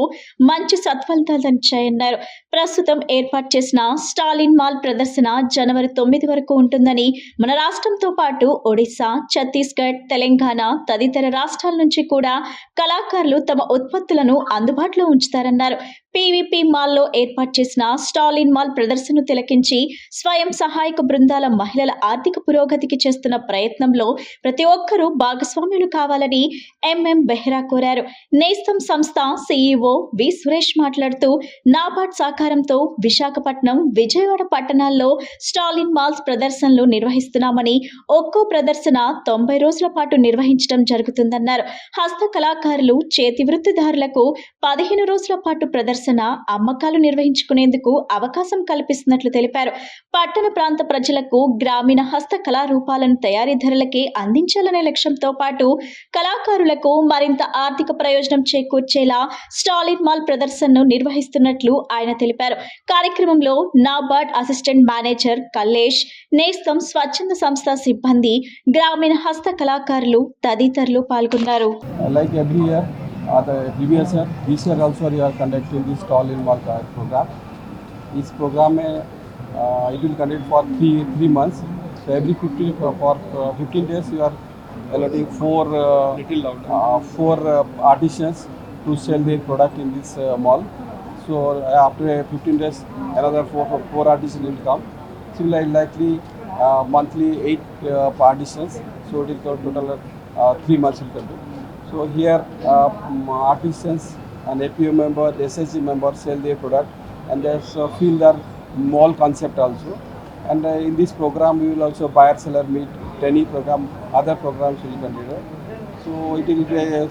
మంచి సత్ఫలితాలనిచ్చాయన్నారు. ప్రస్తుతం ఏర్పాటు చేసిన స్టాలిన్ మాల్ ప్రదర్శన జనవరి 9 వరకు ఉంటుందని, మన రాష్ట్రంతో పాటు ఒడిశా, ఛత్తీస్గఢ్, తెలంగాణ తదితర రాష్ట్రాల నుంచి కూడా కళాకారులు తమ ఉత్పత్తులను అందుబాటులో ఉంచుతారన్నారు. పీవీపీ మాల్లో ఏర్పాటు చేసిన స్టాల్ ఇన్ మాల్ ప్రదర్శనను తిలకించి స్వయం సహాయక బృందాల మహిళల ఆర్థిక పురోగతికి చేస్తున్న ప్రయత్నంలో ప్రతి ఒక్కరూ భాగస్వాములు కావాలని ఎంఎం బెహ్రా కోరారు. నేస్తం సంస్థ సీఈఓ వి సురేష్ మాట్లాడుతూ నాబార్డ్ సహకారంతో విశాఖపట్నం, విజయవాడ పట్టణాల్లో స్టాల్ ఇన్ మాల్స్ ప్రదర్శనలు నిర్వహిస్తున్నామని, ఒక్కో ప్రదర్శన 90 రోజుల పాటు నిర్వహించడం జరుగుతుందన్నారు. హస్త కళాకారులు, చేతి వృత్తిదారులకు 15 రోజుల పాటు ప్రదర్శన అమ్మకాలు నిర్వహించుకునేందుకు అవకాశం కల్పిస్తున్నట్లు తెలిపారు. పట్టణ ప్రాంత ప్రజలకు గ్రామీణ హస్త కళారూపాలను తయారీ ధరలకే అందించాలనే లక్ష్యంతో పాటు కళాకారులకు మరింత ఆర్థిక ప్రయోజనం చేకూర్చేలా స్టాల్ ఇన్ మాల్ ప్రదర్శనను నిర్వహిస్తున్నట్లు ఆయన తెలిపారు. కార్యక్రమంలో నాబార్డ్ అసిస్టెంట్ మేనేజర్ కల్లేష్, నేస్తం స్వచ్ఛంద సంస్థ సిబ్బంది, గ్రామీణ హస్త కళాకారులు తదితరులు పాల్గొన్నారు. Like every year, the previous year, this year also we are conducting this stall in mall program. This program it will conduct for three months. So every 15 days we are allotting four artisans to sell their product in this mall. So after 15 days, another four artisans will come. Similarly, likely monthly 8 artisans. So it will total 3 months will come. So here artisans and APO members, SSG members sell their product, and there's feel their mall concept also. And in this program we will also buyer seller meet, training program, other programs will continue. So it will be a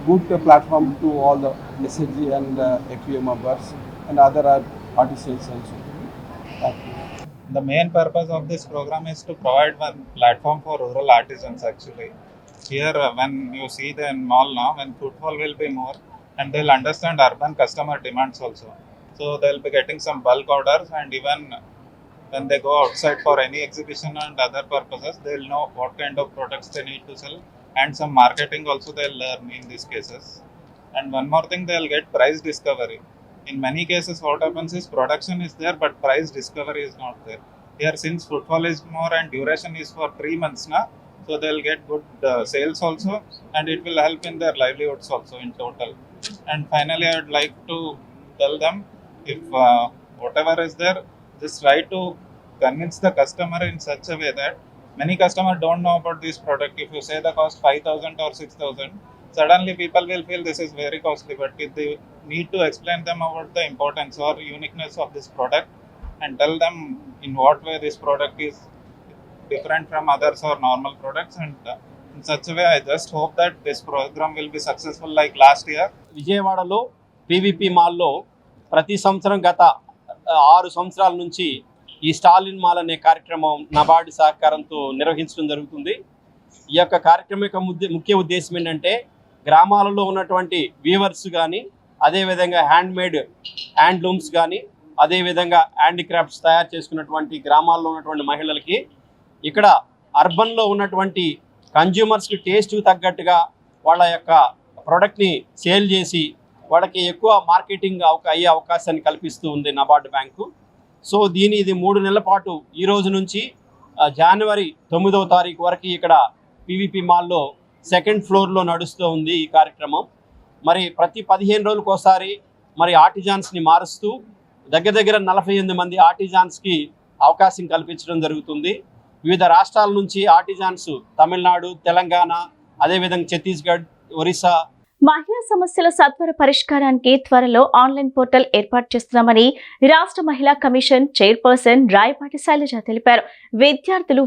good platform to all the SSG and APO members and other artisans also. The main purpose of this program is to provide one platform for rural artisans actually. Here when you see the mall now, when footfall will be more and they'll understand urban customer demands also. So they'll be getting some bulk orders, and even when they go outside for any exhibition and other purposes, they'll know what kind of products they need to sell, and some marketing also they'll learn in these cases. And one more thing, they'll get price discovery. In many cases what happens is production is there but price discovery is not there. Here since footfall is more and duration is for 3 months now, so they'll get good sales also, and it will help in their livelihoods also in total. And finally I would like to tell them, if whatever is there, just try to convince the customer in such a way that many customers don't know about this product. If you say the cost 5,000 or 6,000, suddenly people will feel this is very costly, but if they need to explain them about the importance or uniqueness of this product and tell them in what way this product is different from others or normal products, and in such a way I just hope that this program will be successful like last year. విజయవాడలో PVP మాల్లో ప్రతి సంవత్సరం గత 6 సంవత్సరాల నుంచి ఈ stall in mall అనే కార్యక్రమం నబార్డు సహకారంతో నిర్వహించడం జరుగుతుంది. ఈ యొక్క కార్యక్రమం యొక్క ముఖ్య ఉద్దేశం ఏంటంటే గ్రామాలలో ఉన్నటువంటి వీవర్స్ కానీ, అదేవిధంగా హ్యాండ్లూమ్స్ కానీ, అదేవిధంగా హ్యాండీక్రాఫ్ట్స్ తయారు చేసుకున్నటువంటి గ్రామాల్లో ఉన్నటువంటి మహిళలకి ఇక్కడ అర్బన్లో ఉన్నటువంటి కన్జ్యూమర్స్కి టేస్ట్ తగ్గట్టుగా వాళ్ళ యొక్క ప్రోడక్ట్ని సేల్ చేసి వాళ్ళకి ఎక్కువ మార్కెటింగ్ అయ్యే అవకాశాన్ని కల్పిస్తూ ఉంది నబార్డు బ్యాంకు. సో ఇది 3 నెలల పాటు ఈ రోజు నుంచి జనవరి 9వ తారీఖు వరకు ఇక్కడ పీవీపీ మాల్లో 2nd ఫ్లోర్లో నడుస్తూ ఉంది ఈ కార్యక్రమం. మరి ప్రతి 15 రోజులకు ఒకసారి మరి ఆర్టిజాన్స్ని మారుస్తూ దగ్గర 48 మంది ఆర్టిజాన్స్కి అవకాశం కల్పించడం జరుగుతుంది. వివిధ రాష్ట్రాల నుంచి ఆర్టిజాన్స్ తమిళనాడు, తెలంగాణ, అదేవిధంగా ఛత్తీస్గఢ్, ఒరిస్సా. మహిళా సమస్యల సత్వర పరిష్కారానికి త్వరలో ఆన్లైన్ పోర్టల్ ఏర్పాటు చేస్తున్నామని రాష్ట్ర మహిళా కమిషన్ చైర్పర్సన్ రాయపాటి శైలజ తెలిపారు. విద్యార్థులు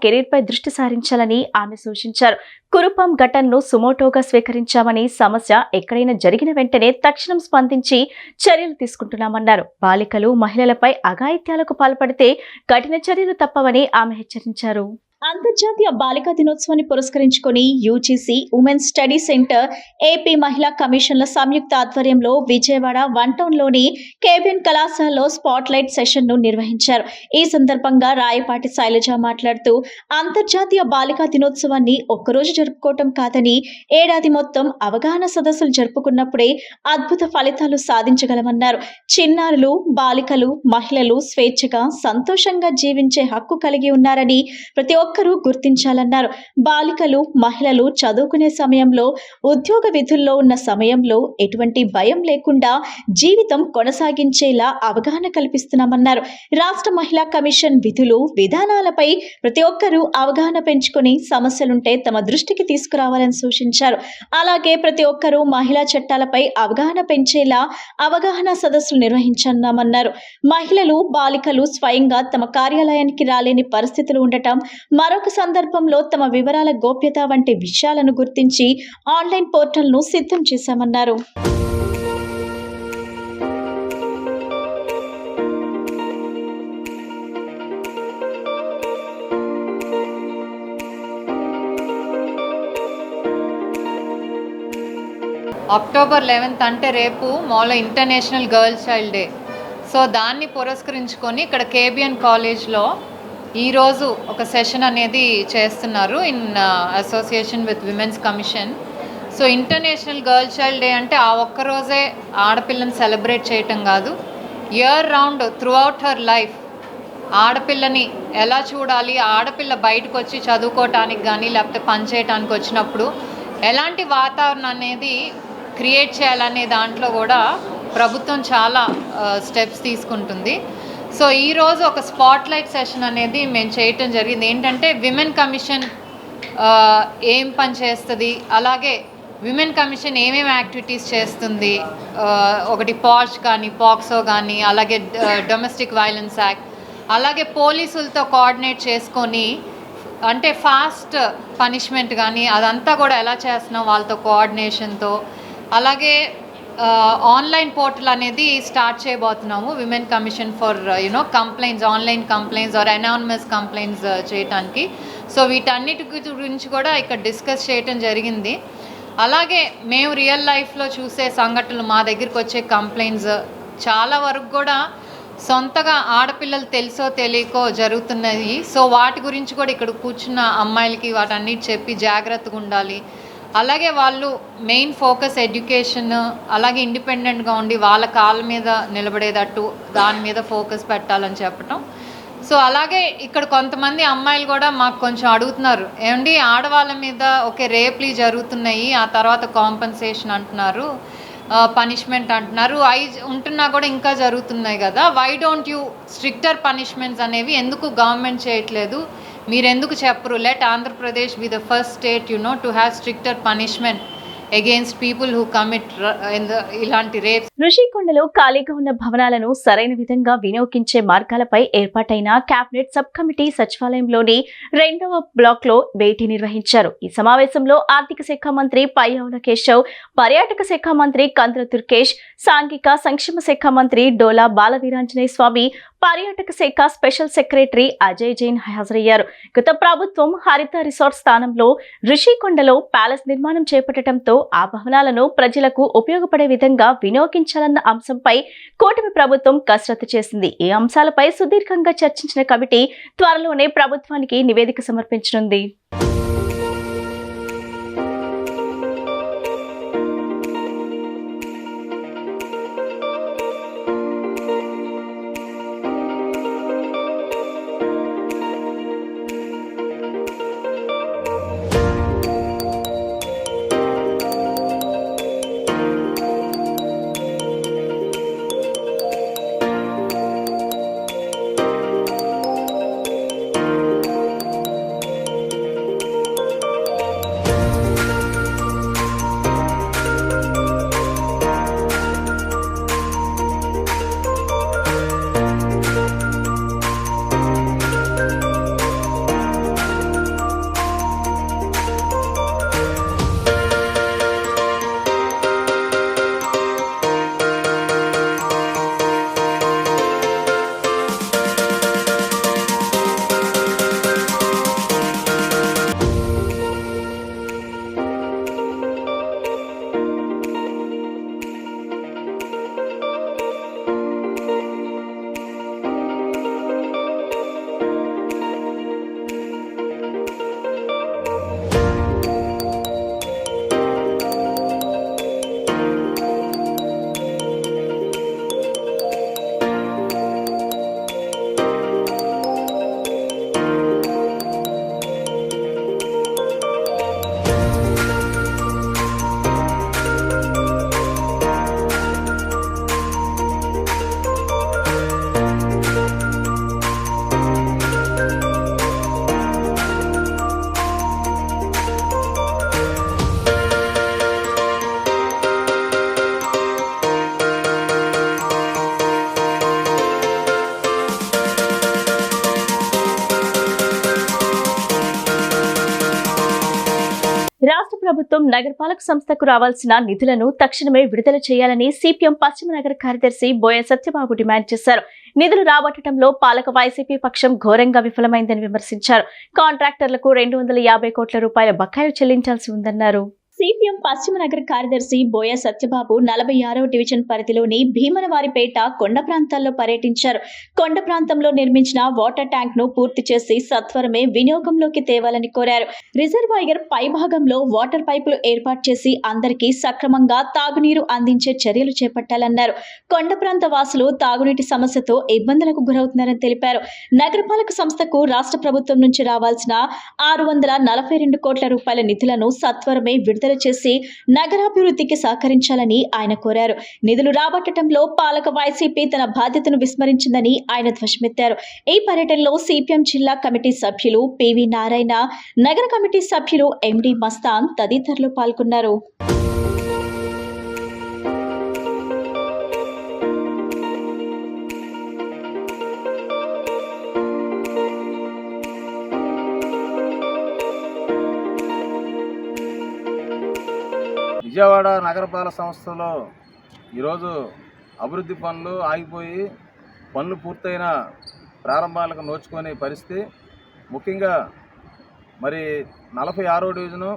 కెరీర్పై దృష్టి సారించాలని ఆమె సూచించారు. కురుపం ఘటనను సుమోటోగా స్వీకరించామని, సమస్య ఎక్కడైనా జరిగిన వెంటనే తక్షణం స్పందించి చర్యలు తీసుకుంటున్నామన్నారు. బాలికలు, మహిళలపై అఘాయిత్యాలకు పాల్పడితే కఠిన చర్యలు తప్పవని ఆమె హెచ్చరించారు. అంతర్జాతీయ బాలికా దినోత్సవాన్ని పురస్కరించుకొని UGC women's study centre, AP మహిళా కమిషన్ల సంయుక్త ఆధ్వర్యంలో విజయవాడ 1 టౌన్లోని కేబిఎన్ కళాశాలలో స్పాట్ లైట్ సెషన్ ను నిర్వహించారు. ఈ సందర్భంగా రాయపాటి శైలజ మాట్లాడుతూ, అంతర్జాతీయ బాలికా దినోత్సవాన్ని ఒక్కరోజు జరుపుకోవటం కాదని, ఏడాది మొత్తం అవగాహన సదస్సులు జరుపుకున్నప్పుడే అద్భుత ఫలితాలు సాధించగలమన్నారు. చిన్నారులు, బాలికలు, మహిళలు స్వేచ్ఛగా, సంతోషంగా జీవించే హక్కు కలిగి ఉన్నారని, ప్రతి ఒక్కరూ గుర్తించాలన్నారు. బాలికలు, మహిళలు చదువుకునే సమయంలో, ఉద్యోగ విధుల్లో ఉన్న సమయంలో ఎటువంటి భయం లేకుండా జీవితం కొనసాగించేలా అవగాహన కల్పిస్తున్నామన్నారు. రాష్ట్ర మహిళా కమిషన్ విధులు, విధానాలపై ప్రతి ఒక్కరూ అవగాహన పెంచుకొని సమస్యలుంటే తమ దృష్టికి తీసుకురావాలని సూచించారు. అలాగే ప్రతి ఒక్కరూ మహిళా చట్టాలపై అవగాహన పెంచేలా అవగాహన సదస్సులు నిర్వహించనున్నామన్నారు. మహిళలు, బాలికలు స్వయంగా తమ కార్యాలయానికి రాలేని పరిస్థితులు ఉండటం, మరొక సందర్భంలో తమ వివరాల గోప్యత వంటి విషయాలను గుర్తించి ఆన్లైన్ పోర్టల్ను సిద్ధం చేశామన్నారు. అక్టోబర్ 11th అంటే రేపు మామూలుగా international girls child day. So దాన్ని పురస్కరించుకొని ఇక్కడ కేబిఎన్ కాలేజ్లో ఈరోజు ఒక సెషన్ అనేది చేస్తున్నారు in association with women's commission. So international girls child day అంటే ఆ ఒక్కరోజే ఆడపిల్లని సెలబ్రేట్ చేయటం కాదు, year round through out her life ఆడపిల్లని ఎలా చూడాలి, ఆడపిల్ల బయటకు వచ్చి చదువుకోవటానికి కానీ లేకపోతే పని చేయటానికి వచ్చినప్పుడు ఎలాంటి వాతావరణం అనేది క్రియేట్ చేయాలనే దాంట్లో కూడా ప్రభుత్వం చాలా స్టెప్స్ తీసుకుంటుంది. సో ఈరోజు ఒక స్పాట్లైట్ సెషన్ అనేది మేము చేయటం జరిగింది. ఏంటంటే విమెన్ కమిషన్ ఏం పని చేస్తుంది, అలాగే విమెన్ కమిషన్ ఏమేమి యాక్టివిటీస్ చేస్తుంది, ఒకటి పాష్ కానీ పాక్సో కానీ, అలాగే డొమెస్టిక్ వైలెన్స్ యాక్ట్, అలాగే పోలీసులతో కోఆర్డినేట్ చేసుకొని అంటే ఫాస్ట్ పనిష్మెంట్ కానీ అదంతా కూడా ఎలా చేస్తున్నాం వాళ్ళతో కోఆర్డినేషన్తో. అలాగే ఆన్లైన్ పోర్టల్ అనేది స్టార్ట్ చేయబోతున్నాము women commission for complaints, online complaints or anonymous complaints చేయటానికి. సో వీటన్నిటి గురించి కూడా ఇక్కడ డిస్కస్ చేయటం జరిగింది. అలాగే మేము రియల్ లైఫ్లో చూసే సంఘటనలు, మా దగ్గరికి వచ్చే కంప్లైంట్స్ చాలా వరకు కూడా సొంతగా ఆడపిల్లలు తెలుసో తెలియకో జరుగుతున్నాయి. సో వాటి గురించి కూడా ఇక్కడ కూర్చున్న అమ్మాయిలకి వాటన్నిటి చెప్పి జాగ్రత్తగా ఉండాలి. అలాగే వాళ్ళు మెయిన్ ఫోకస్ ఎడ్యుకేషన్, అలాగే ఇండిపెండెంట్గా ఉండి వాళ్ళ కాళ్ళ మీద నిలబడేటట్టు దాని మీద ఫోకస్ పెట్టాలని చెప్పటం. సో అలాగే ఇక్కడ కొంతమంది అమ్మాయిలు కూడా మాకు కొంచెం అడుగుతున్నారు, ఏమండి ఆడవాళ్ళ మీద ఓకే రేప్లు జరుగుతున్నాయి, ఆ తర్వాత కాంపెన్సేషన్ అంటున్నారు, పనిష్మెంట్ అంటున్నారు, ఉంటున్నా కూడా ఇంకా జరుగుతున్నాయి కదా, why don't you stricter punishments అనేవి ఎందుకు గవర్నమెంట్ చేయట్లేదు, మీరు ఎందుకు చెప్పరు, let Andhra Pradesh be the first state to have stricter punishment against people who commit ఇలాంటి రేప్స్. ఋషికొండలో ఖాళీగా ఉన్న భవనాలను సరైన విధంగా వినియోగించే మార్గాలపై ఏర్పాటైన కేబినెట్ సబ్ కమిటీ సచివాలయంలోని 2వ బ్లాక్ లో భేటీ నిర్వహించారు. ఈ సమావేశంలో ఆర్థిక శాఖ మంత్రి పయ్యావుల కేశవ్, పర్యాటక శాఖ మంత్రి కంద్ర దుర్గేష్, సాంఘిక సంక్షేమ శాఖ మంత్రి డోలా బాలవీరాంజనేయ స్వామి, పర్యాటక శాఖ స్పెషల్ సెక్రటరీ అజయ్ జైన్ హాజరయ్యారు. గత ప్రభుత్వం హరిత రిసార్ట్ స్థానంలో ఋషికొండలో ప్యాలెస్ నిర్మాణం చేపట్టడంతో ఆ భవనాలను ప్రజలకు ఉపయోగపడే విధంగా వినియోగించాలన్న అంశంపై కూటమి ప్రభుత్వం కసరత్తు చేసింది. ఈ అంశాలపై సుదీర్ఘంగా చర్చించిన కమిటీ త్వరలోనే ప్రభుత్వానికి నివేదిక సమర్పించనుంది. ప్రభుత్వం నగరపాలక సంస్థకు రావాల్సిన నిధులను తక్షణమే విడుదల చేయాలని సిపిఎం పశ్చిమ నగర కార్యదర్శి బోయ సత్యబాబు డిమాండ్ చేశారు. నిధులు రాబట్టడంలో పాలక వైసీపీ పక్షం ఘోరంగా విఫలమైందని విమర్శించారు. కాంట్రాక్టర్లకు 250 కోట్ల రూపాయల బకాయిలు చెల్లించాల్సి ఉందన్నారు. సిపిఎం పశ్చిమ నగర కార్యదర్శి బోయ సత్యబాబు 46వ డివిజన్ పరిధిలోని భీమనవారిపేట కొండ ప్రాంతాల్లో పర్యటించారు. కొండ ప్రాంతంలో నిర్మించిన వాటర్ ట్యాంక్ ను పూర్తి చేసి సత్వరమే వినియోగంలోకి తేవాలని కోరారు. రిజర్వాయర్ పైభాగంలో వాటర్ పైపులు ఏర్పాటు చేసి అందరికీ సక్రమంగా తాగునీరు అందించే చర్యలు చేపట్టాలన్నారు. కొండ ప్రాంత వాసులు తాగునీటి సమస్యతో ఇబ్బందులకు గురవుతున్నారని తెలిపారు. నగరపాలక సంస్థకు రాష్ట్ర ప్రభుత్వం నుంచి రావాల్సిన 642 కోట్ల రూపాయల నిధులను సత్వరమే విడుదల చేసి నగరాభివృద్ధికి సహకరించాలని ఆయన కోరారు. నిధులు రాబట్టడంలో పాలక వైసీపీ తన బాధ్యతను విస్మరించిందని ఆయన ధ్వజమెత్తారు. ఈ పర్యటనలో సిపిఎం జిల్లా కమిటీ సభ్యులు పివి నారాయణ, నగర కమిటీ సభ్యులు ఎండి మస్తాన్ తదితరులు పాల్గొన్నారు. విజయవాడ నగరపాలక సంస్థలో ఈరోజు అభివృద్ధి పనులు ఆగిపోయి పనులు పూర్తయిన ప్రారంభాలకు నోచుకునే పరిస్థితి. ముఖ్యంగా మరి 46వ డివిజను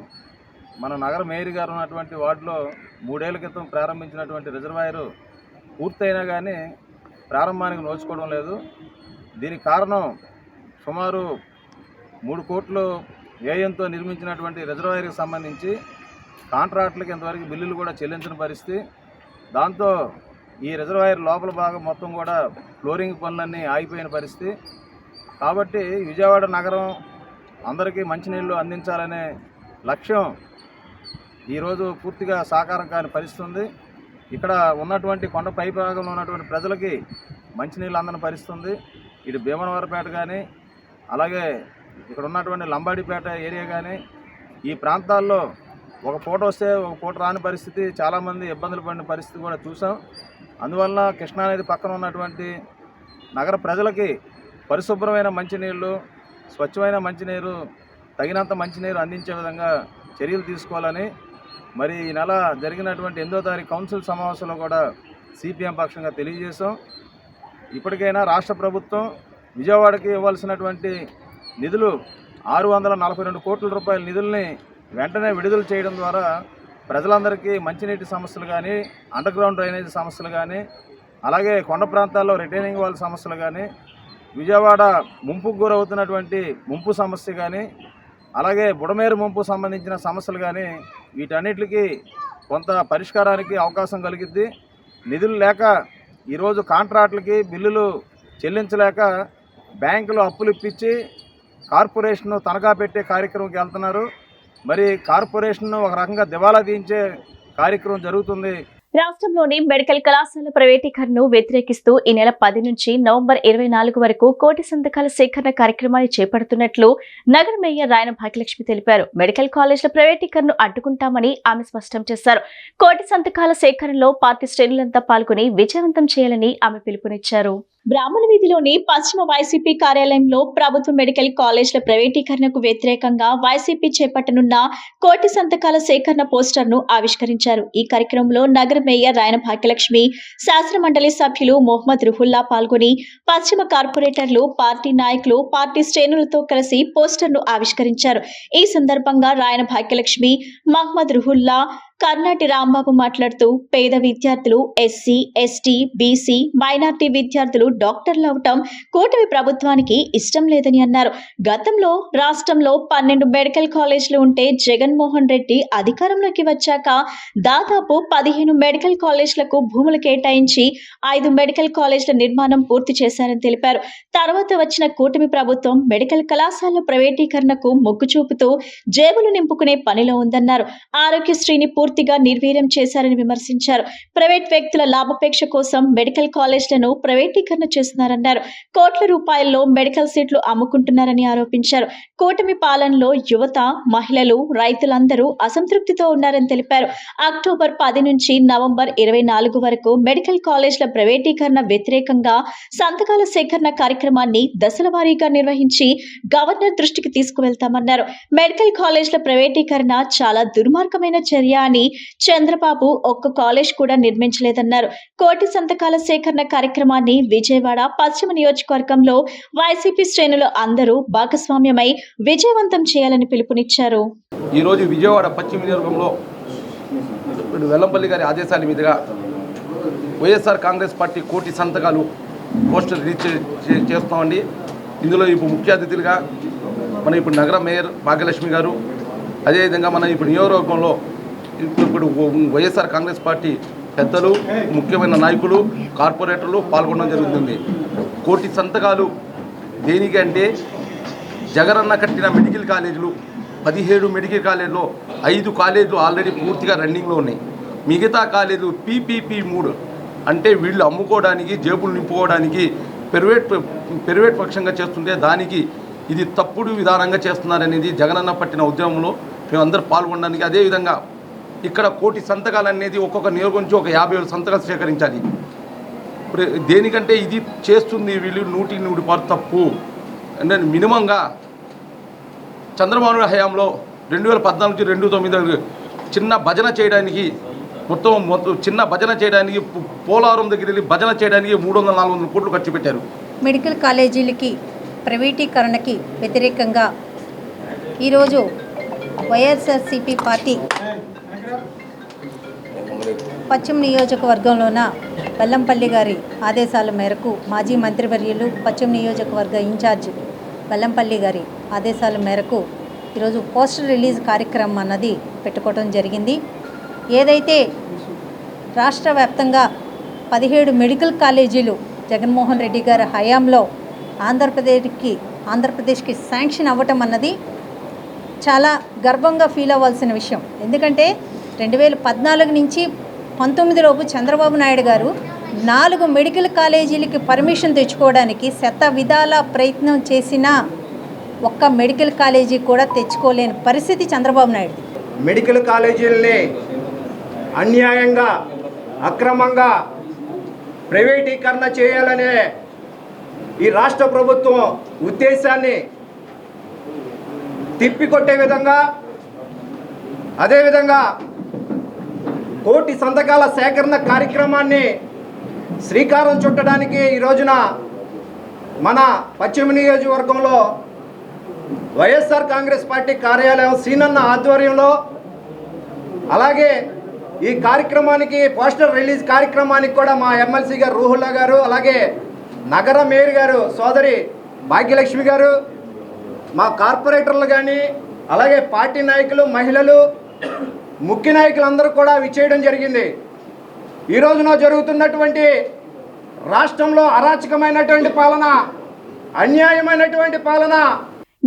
మన నగర మేయర్ గారు ఉన్నటువంటి వార్డులో 3 ఏళ్ల క్రితం ప్రారంభించినటువంటి రిజర్వాయరు పూర్తయినా కానీ ప్రారంభానికి నోచుకోవడం లేదు. దీనికి కారణం సుమారు 3 కోట్లు వ్యయంతో నిర్మించినటువంటి రిజర్వాయర్కి సంబంధించి కాంట్రాక్టులకు ఇంతవరకు బిల్లులు కూడా చెల్లించిన పరిస్థితి. దాంతో ఈ రిజర్వాయర్ లోపల భాగం మొత్తం కూడా ఫ్లోరింగ్ పనులన్నీ ఆగిపోయిన పరిస్థితి. కాబట్టి విజయవాడ నగరం అందరికీ మంచినీళ్ళు అందించాలనే లక్ష్యం ఈరోజు పూర్తిగా సాకారం కాని పరిస్థితి ఉంది. ఇక్కడ ఉన్నటువంటి కొండ పై భాగంలో ఉన్నటువంటి ప్రజలకి మంచినీళ్ళు అందని పరిస్థితి ఉంది. ఇటు భీమనవారిపేట కానీ అలాగే ఇక్కడ ఉన్నటువంటి లంబాడిపేట ఏరియా కానీ ఈ ప్రాంతాల్లో ఒక పూట వస్తే ఒక పూట రాని పరిస్థితి, చాలామంది ఇబ్బందులు పడిన పరిస్థితి కూడా చూసాం. అందువల్ల కృష్ణానది పక్కన ఉన్నటువంటి నగర ప్రజలకి పరిశుభ్రమైన మంచినీళ్ళు, స్వచ్ఛమైన మంచినీరు, తగినంత మంచినీరు అందించే విధంగా చర్యలు తీసుకోవాలని మరి ఈ నెల జరిగినటువంటి 8వ తారీఖు కౌన్సిల్ సమావేశంలో కూడా సిపిఎం పక్షంగా తెలియజేశాం. ఇప్పటికైనా రాష్ట్ర ప్రభుత్వం విజయవాడకి ఇవ్వాల్సినటువంటి నిధులు 642 కోట్ల రూపాయల నిధుల్ని వెంటనే విడుదల చేయడం ద్వారా ప్రజలందరికీ మంచినీటి సమస్యలు కానీ, అండర్ గ్రౌండ్ డ్రైనేజ్ సమస్యలు కానీ, అలాగే కొండ ప్రాంతాల్లో రిటైనింగ్ వాల్ సమస్యలు కానీ, విజయవాడ ముంపుకు గురవుతున్నటువంటి ముంపు సమస్య కానీ, అలాగే బుడమేరు ముంపు సంబంధించిన సమస్యలు కానీ వీటన్నిటికీ కొంత పరిష్కారానికి అవకాశం కలిగిద్ది. నిధులు లేక ఈరోజు కాంట్రాక్టులకి బిల్లులు చెల్లించలేక బ్యాంకులు అప్పులు ఇప్పించి కార్పొరేషన్ తనఖా పెట్టే కార్యక్రమంకి వెళ్తున్నారు. మరి కార్పొరేషన్ ఒక రకంగా దివాలా తీయించే కార్యక్రమం జరుగుతుంది. రాష్ట్రంలోని మెడికల్ కళాశాల ప్రైవేటీకరణను వ్యతిరేకిస్తూ ఈ నెల 10 నుంచి నవంబర్ 24 వరకు కోటి సంతకాల సేకరణ కార్యక్రమాన్ని చేపడుతున్నట్లు నగర మేయర్ రాయన భాగ్యలక్ష్మి తెలిపారు. మెడికల్ కాలేజీల ప్రైవేటీకరణను అడ్డుకుంటామని ఆమె స్పష్టం చేశారు. కోటి సంతకాల సేకరణలో పార్టీ శ్రేణులంతా పాల్గొని విజయవంతం చేయాలని ఆమె పిలుపునిచ్చారు. బ్రాహ్మణ వీధిలోని పశ్చిమ వైసీపీ కార్యాలయంలో ప్రభుత్వ మెడికల్ కాలేజీల ప్రైవేటీకరణకు వ్యతిరేకంగా వైసీపీ చేపట్టనున్న కోటి సంతకాల సేకరణ పోస్టర్ను ఆవిష్కరించారు. ఈ కార్యక్రమంలో నగర మేయర్ రాయన భాగ్యలక్ష్మి, శాసన మండలి సభ్యులు మొహమ్మద్ రుహుల్లా పాల్గొని పశ్చిమ కార్పొరేటర్లు, పార్టీ నాయకులు, పార్టీ శ్రేణులతో కలిసి పోస్టర్ను ఆవిష్కరించారు. ఈ సందర్భంగా రాయన భాగ్యలక్ష్మి, మహమ్మద్ రుహుల్లా, కర్నాటి రాంబాబు మాట్లాడుతూ పేద విద్యార్థులు, ఎస్సీ, ఎస్టీ, బీసీ, మైనార్టీ విద్యార్థులు డాక్టర్లు అవటం కూటమి ప్రభుత్వానికి ఇష్టం లేదని అన్నారు. గతంలో రాష్ట్రంలో 12 మెడికల్ కాలేజీలు ఉంటే జగన్మోహన్ రెడ్డి అధికారంలోకి వచ్చాక దాదాపు 15 మెడికల్ కాలేజీలకు భూములు కేటాయించి 5 మెడికల్ కాలేజీల నిర్మాణం పూర్తి చేశారని తెలిపారు. తర్వాత వచ్చిన కూటమి ప్రభుత్వం మెడికల్ కళాశాలల ప్రైవేటీకరణకు మొగ్గు చూపుతూ జేబులు నింపుకునే పనిలో ఉందన్నారు. ఆరోగ్యశ్రీని పూర్తిగా నిర్వీర్యం చేశారని విమర్శించారు. ప్రైవేట్ వ్యక్తుల లాభాపేక్ష కోసం మెడికల్ కాలేజ్లను ప్రైవేటీకరణ చేస్తున్నారన్నారు. కోట్ల రూపాయల్లో మెడికల్ సీట్లు అమ్ముకుంటున్నారని ఆరోపించారు. కూటమి పాలనలో యువత, మహిళలు, రైతులందరూ అసంతృప్తితో ఉన్నారని తెలిపారు. అక్టోబర్ 10 నుంచి నవంబర్ 24 వరకు మెడికల్ కాలేజ్ల ప్రైవేటీకరణ వ్యతిరేకంగా సంతకాల సేకరణ కార్యక్రమాన్ని దశల వారీగా నిర్వహించి గవర్నర్ దృష్టికి తీసుకువెళ్తామన్నారు. మెడికల్ కాలేజ్ల ప్రైవేటీకరణ చాలా దుర్మార్గమైన చర్య అని చంద్రబాబు ఒక్క కాలేజ్ కూడా నిర్మించలేదన్నారు. కోటి సంతకాల సేకరణ కార్యక్రమాన్ని విజయవాడ పశ్చిమ నియోజకవర్గంలో వైసీపీ శ్రేణులు అందరూ భాగస్వామ్యమై విజయవంతం చేయాలని పిలుపునిచ్చారు. ఈరోజు విజయవాడ పశ్చిమ నియోజకవర్గంలో వెల్లంపల్లి గారి ఆదేశాల మీదుగా వైఎస్ఆర్ కాంగ్రెస్ పార్టీ కోటి సంతకాలు పోస్టర్ రిలీజ్ చేస్తామండి. ఇందులో ఇప్పుడు ముఖ్య అతిథులుగా మన ఇప్పుడు నగర మేయర్ భాగ్యలక్ష్మి గారు, అదేవిధంగా మన ఇప్పుడు నియోజకవర్గంలో ఇప్పుడు వైఎస్ఆర్ కాంగ్రెస్ పార్టీ పెద్దలు, ముఖ్యమైన నాయకులు, కార్పొరేటర్లు పాల్గొనడం జరుగుతుంది. కోటి సంతకాలు దేనికంటే జగనన్న కట్టిన మెడికల్ కాలేజీలు 17 మెడికల్ కాలేజీలో 5 కాలేజీలు ఆల్రెడీ పూర్తిగా రన్నింగ్లో ఉన్నాయి. మిగతా కాలేజీలు PPP 3 అంటే వీళ్ళు అమ్ముకోవడానికి, జేబులు నింపుకోవడానికి ప్రైవేట్ పక్షంగా చేస్తుంటే దానికి ఇది తప్పుడు విధానంగా చేస్తున్నారనేది జగనన్న పట్టిన ఉద్యమంలో మేమందరూ పాల్గొనడానికి. అదేవిధంగా ఇక్కడ కోటి సంతకాలు అనేది ఒక్కొక్క నియోజకం నుంచి ఒక 57 సంతకాలు సేకరించాలి. దేనికంటే ఇది చేస్తుంది వీళ్ళు 100% తప్పు. అంటే మినిమంగా చంద్రబాబు నాయుడు హయాంలో 2014 నుంచి 2009 చిన్న భజన చేయడానికి మొత్తం చిన్న భజన చేయడానికి పోలవరం దగ్గర వెళ్ళి భజన చేయడానికి 300-400 కోట్లు ఖర్చు పెట్టారు. మెడికల్ కాలేజీలకి ప్రైవేటీకరణకి వ్యతిరేకంగా ఈరోజు వైఎస్ఆర్సీపీ పార్టీ పశ్చిమ నియోజకవర్గంలోన వెల్లంపల్లి గారి ఆదేశాల మేరకు మాజీ మంత్రివర్యులు పశ్చిమ నియోజకవర్గ ఇన్ఛార్జ్ వెల్లంపల్లి గారి ఆదేశాల మేరకు ఈరోజు పోస్టర్ రిలీజ్ కార్యక్రమం అన్నది పెట్టుకోవడం జరిగింది. ఏదైతే రాష్ట్ర వ్యాప్తంగా 17 మెడికల్ కాలేజీలు జగన్మోహన్ రెడ్డి గారి హయాంలో ఆంధ్రప్రదేశ్కి శాంక్షన్ అవ్వటం అన్నది చాలా గర్వంగా ఫీల్ అవ్వాల్సిన విషయం. ఎందుకంటే 2014 నుంచి 19 లోపు చంద్రబాబు నాయుడు గారు 4 మెడికల్ కాలేజీలకి పర్మిషన్ తెచ్చుకోవడానికి శత విధాల ప్రయత్నం చేసినా ఒక్క మెడికల్ కాలేజీ కూడా తెచ్చుకోలేని పరిస్థితి చంద్రబాబు నాయుడు. మెడికల్ కాలేజీలని అన్యాయంగా, అక్రమంగా ప్రైవేటీకరణ చేయాలనే ఈ రాష్ట్ర ప్రభుత్వం ఉద్దేశాన్ని తిప్పికొట్టే విధంగా, అదేవిధంగా కోటి సంతకాల సేకరణ కార్యక్రమాన్ని శ్రీకారం చుట్టడానికి ఈ రోజున మన పశ్చిమ నియోజకవర్గంలో వైఎస్ఆర్ కాంగ్రెస్ పార్టీ కార్యాలయం సీనన్న ఆధ్వర్యంలో, అలాగే ఈ కార్యక్రమానికి పోస్టర్ రిలీజ్ కార్యక్రమానికి కూడా మా ఎమ్మెల్సీ గారు రూహుల్లా గారు, అలాగే నగర మేయర్ గారు సోదరి భాగ్యలక్ష్మి గారు, మా కార్పొరేటర్లు కానీ, అలాగే పార్టీ నాయకులు, మహిళలు, ముఖ్య నాయకులందరూ కూడా విచ్చేయడం జరిగింది. ఈ రోజున జరుగుతున్నటువంటి రాష్ట్రంలో అరాచకమైనటువంటి పాలన, అన్యాయమైనటువంటి పాలన.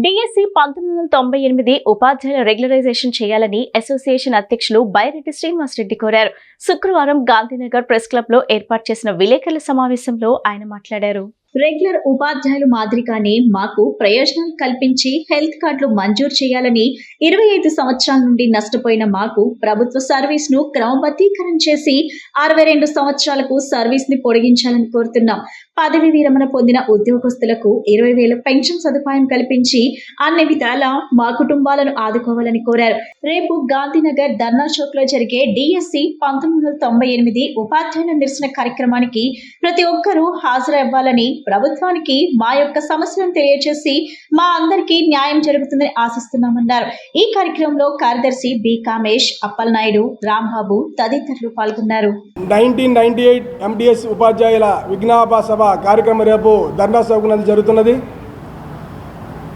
డిఎస్సి 1998 ఉపాధ్యాయుల రెగ్యులరైజేషన్ చేయాలని అసోసియేషన్ అధ్యక్షులు బైరెడ్డి శ్రీనివాసరెడ్డి కోరారు. శుక్రవారం గాంధీనగర్ ప్రెస్ క్లబ్ లో ఏర్పాటు చేసిన విలేకరుల సమావేశంలో ఆయన మాట్లాడారు. రెగ్యులర్ ఉపాధ్యాయులు మాదిరిగానే మాకు ప్రయోజనాలు కల్పించి హెల్త్ కార్డులు మంజూరు చేయాలని, 25 సంవత్సరాల నుండి నష్టపోయిన మాకు ప్రభుత్వ సర్వీస్ ను క్రమబద్ధీకరణ చేసి 62 సంవత్సరాలకు సర్వీస్ ని పొడిగించాలని కోరుతున్నాం. పదవి విరమణ పొందిన ఉద్యోగస్తులకు 20,000 పెన్షన్ సదుపాయం కల్పించి అన్ని విధాలా మా కుటుంబాలను ఆదుకోవాలని కోరారు. రేపు గాంధీనగర్ ధర్నా చౌక్ లో జరిగే డిఎస్సి 1998 ఉపాధ్యాయుల నిరసన కార్యక్రమానికి ప్రతి ఒక్కరూ హాజరవ్వాలని, ప్రభుత్వానికి మా యొక్క సమస్యలను తెలియజేసి మా అందరికీ న్యాయం జరుగుతుందని ఆశిస్తున్నామన్నారు. ఈ కార్యక్రమంలో కార్యదర్శి బి కామేష్, అప్పలనాయుడు, రాంబాబు తదితరులు పాల్గొన్నారు. 1998 ఎండిఎస్ ఉపాధ్యాయుల విజ్ఞాపన సభ కార్యక్రమం రేపు ధర్నా చౌక్ నందు జరుగుతున్నది.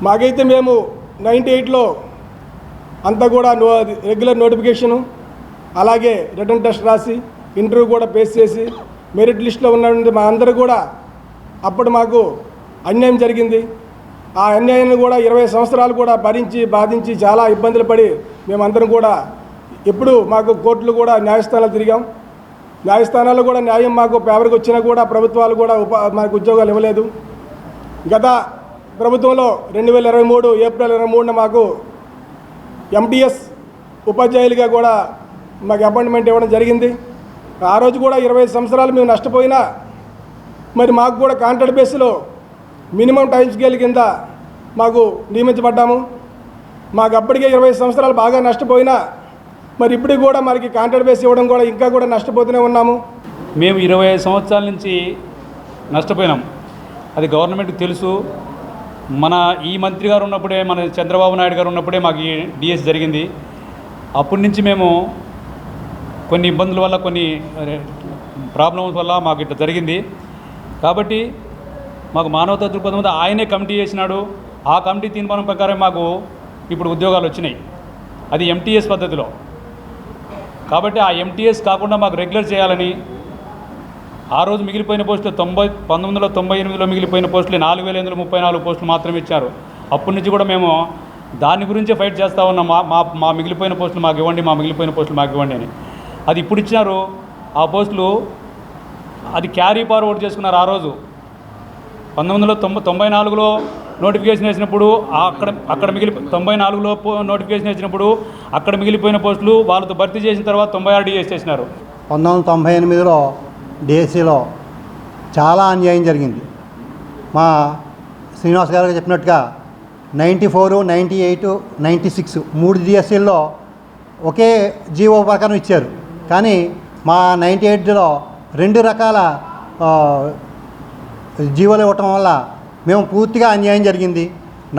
మాకైతే మేము 98లో అంతా కూడా రెగ్యులర్ నోటిఫికేషను, అలాగే రిటర్న్ టెస్ట్ రాసి ఇంటర్వ్యూ కూడా పేస్ చేసి మెరిట్ లిస్టులో ఉన్నటువంటి మా అందరూ కూడా అప్పుడు మాకు అన్యాయం జరిగింది. ఆ అన్యాయాన్ని కూడా 20 సంవత్సరాలు కూడా భరించి బాధించి చాలా ఇబ్బందులు పడి మేమందరం కూడా ఎప్పుడు మాకు కోర్టులు కూడా న్యాయస్థానాలు తిరిగాం. న్యాయస్థానాల్లో కూడా న్యాయం మాకు పేపర్కి వచ్చినా కూడా ప్రభుత్వాలు కూడా మాకు ఉద్యోగాలు ఇవ్వలేదు. గత ప్రభుత్వంలో 2023 ఏప్రిల్ 23న మాకు MTS ఉపాధ్యాయులుగా కూడా మాకు అపాయింట్మెంట్ ఇవ్వడం జరిగింది. ఆ రోజు కూడా 25 సంవత్సరాలు మేము నష్టపోయినా మరి మాకు కూడా కాంట్రాక్ట్ బేస్లో మినిమం టైం స్కేల్ కింద మాకు నియమించబడ్డాము. మాకు అప్పటికే 20 సంవత్సరాలు బాగా నష్టపోయినా మరి ఇప్పటికి కూడా మనకి కాంట్రాక్ట్ బేస్ ఇవ్వడం కూడా ఇంకా కూడా నష్టపోతూనే ఉన్నాము. మేము 25 సంవత్సరాల నుంచి నష్టపోయినాం. అది గవర్నమెంట్కి తెలుసు. మన ఈ మంత్రి గారు ఉన్నప్పుడే, మన చంద్రబాబు నాయుడు గారు ఉన్నప్పుడే మాకు ఈ డిఎస్ జరిగింది. అప్పటి నుంచి మేము కొన్ని ఇబ్బందుల వల్ల, కొన్ని ప్రాబ్లమ్స్ వల్ల మాకు ఇట్లా జరిగింది. కాబట్టి మాకు మానవతా దృక్పథం మీద ఆయనే కమిటీ చేసినాడు. ఆ కమిటీ తీర్మానం ప్రకారం మాకు ఇప్పుడు ఉద్యోగాలు వచ్చినాయి. అది MTS పద్ధతిలో. కాబట్టి ఆ MTS కాకుండా మాకు రెగ్యులర్ చేయాలని ఆ రోజు మిగిలిపోయిన పోస్టులు 1998లో మిగిలిపోయిన పోస్టులు 4834 పోస్టులు మాత్రమే ఇచ్చారు. అప్పటి నుంచి కూడా మేము దాని గురించే ఫైట్ చేస్తూ ఉన్నాం. మా మిగిలిపోయిన పోస్టులు మాకు ఇవ్వండి, మా మిగిలిపోయిన పోస్టులు మాకు ఇవ్వండి అని. అది ఇప్పుడు ఇచ్చినారు. ఆ పోస్టులు అది క్యారీ ఫార్వర్డ్ చేసుకున్నారు. ఆ రోజు 1994లో నోటిఫికేషన్ వేసినప్పుడు అక్కడ 94లో నోటిఫికేషన్ వేసినప్పుడు అక్కడ మిగిలిపోయిన పోస్టులు వాళ్ళతో భర్తీ చేసిన తర్వాత 96 డిఎస్ చేసినారు. 1998లో డిఎస్సిలో చాలా అన్యాయం జరిగింది. మా శ్రీనివాస్ గారు చెప్పినట్టుగా 94, 98, 96 3 డిఎస్సీల్లో ఒకే జీవో ప్రకారం ఇచ్చారు. కానీ మా 98లో 2 రకాల జీవోలు ఇవ్వటం వల్ల మేము పూర్తిగా అన్యాయం జరిగింది.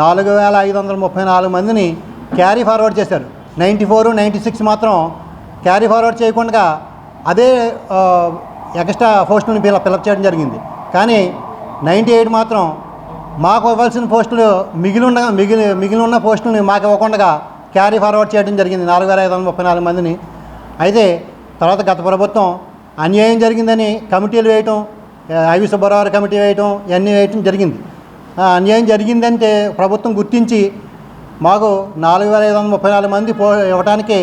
4534 మందిని క్యారీ ఫార్వర్డ్ చేశారు. 94, 96 మాత్రం క్యారీ ఫార్వర్డ్ చేయకుండా అదే ఎక్స్ట్రా పోస్టులను ఫిలప్ చేయడం జరిగింది. కానీ 98 మాత్రం మాకు ఇవ్వాల్సిన పోస్టులు మిగిలి ఉన్న పోస్టులను మాకు ఇవ్వకుండా క్యారీ ఫార్వర్డ్ చేయడం జరిగింది 4534 మందిని. అయితే తర్వాత గత ప్రభుత్వం అన్యాయం జరిగిందని కమిటీలు వేయటం, ఐవి సుబ్బారావు కమిటీ వేయటం, ఇవన్నీ వేయటం జరిగింది. అన్యాయం జరిగిందంటే ప్రభుత్వం గుర్తించి మాకు 4534 మంది ఇవ్వడానికి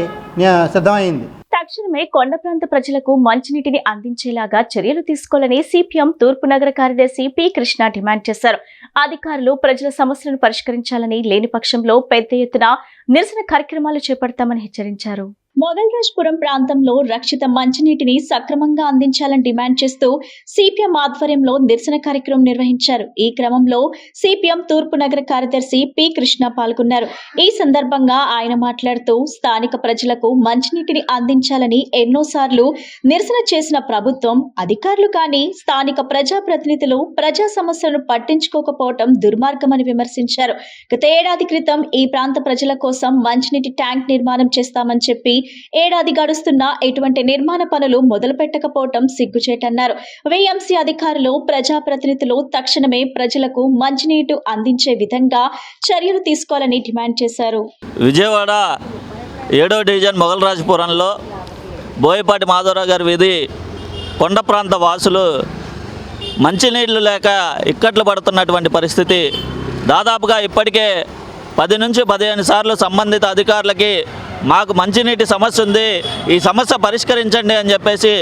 సిద్ధమైంది. తక్షణమే కొండ ప్రాంత ప్రజలకు మంచినీటిని అందించేలాగా చర్యలు తీసుకోవాలని సిపిఎం తూర్పు నగర కార్యదర్శి పి కృష్ణ డిమాండ్ చేశారు. అధికారులు ప్రజల సమస్యలను పరిష్కరించాలని, లేని పక్షంలో పెద్ద ఎత్తున నిరసన కార్యక్రమాలు చేపడతామని హెచ్చరించారు. మొగల్రాజ్పురం ప్రాంతంలో రక్షిత మంచినీటిని సక్రమంగా అందించాలని డిమాండ్ చేస్తూ సిపిఎం ఆధ్వర్యంలో నిరసన కార్యక్రమం నిర్వహించారు. ఈ క్రమంలో సిపిఎం తూర్పు నగర కార్యదర్శి పి కృష్ణ పాల్గొన్నారు. ఈ సందర్భంగా ఆయన మాట్లాడుతూ స్థానిక ప్రజలకు మంచినీటిని అందించాలని ఎన్నోసార్లు నిరసన చేసిన ప్రభుత్వం, అధికారులు కానీ స్థానిక ప్రజాప్రతినిధులు ప్రజా సమస్యలను పట్టించుకోకపోవడం దుర్మార్గమని విమర్శించారు. గత ఏడాది క్రితం ఈ ప్రాంత ప్రజల కోసం మంచినీటి ట్యాంక్ నిర్మాణం చేస్తామని చెప్పి ఏడాది గడుస్తున్నా ఎటువంటి నిర్మాణ పనులు మొదలు పెట్టకపోవటం సిగ్గుచేటన్నారు. విఎంసీ అధికారులు, ప్రజాప్రతినిధులు తక్షణమే ప్రజలకు మంచినీరు అందించే విధంగా చర్యలు తీసుకోవాలని డిమాండ్ చేశారు. విజయవాడ 7వ డివిజన్ మొగల్రాజ్పురంలో బోయపాటి మాధవరావు గారి వీధి కొండ ప్రాంత వాసులు మంచినీళ్లు లేక ఇక్కట్లు పడుతున్నటువంటి పరిస్థితి. దాదాపుగా ఇప్పటికే 10 నుంచి 15 సార్లు సంబంధిత అధికారులకి మాకు మంచినీటి సమస్య ఉంది, ఈ సమస్య పరిష్కరించండి అని చెప్పేసి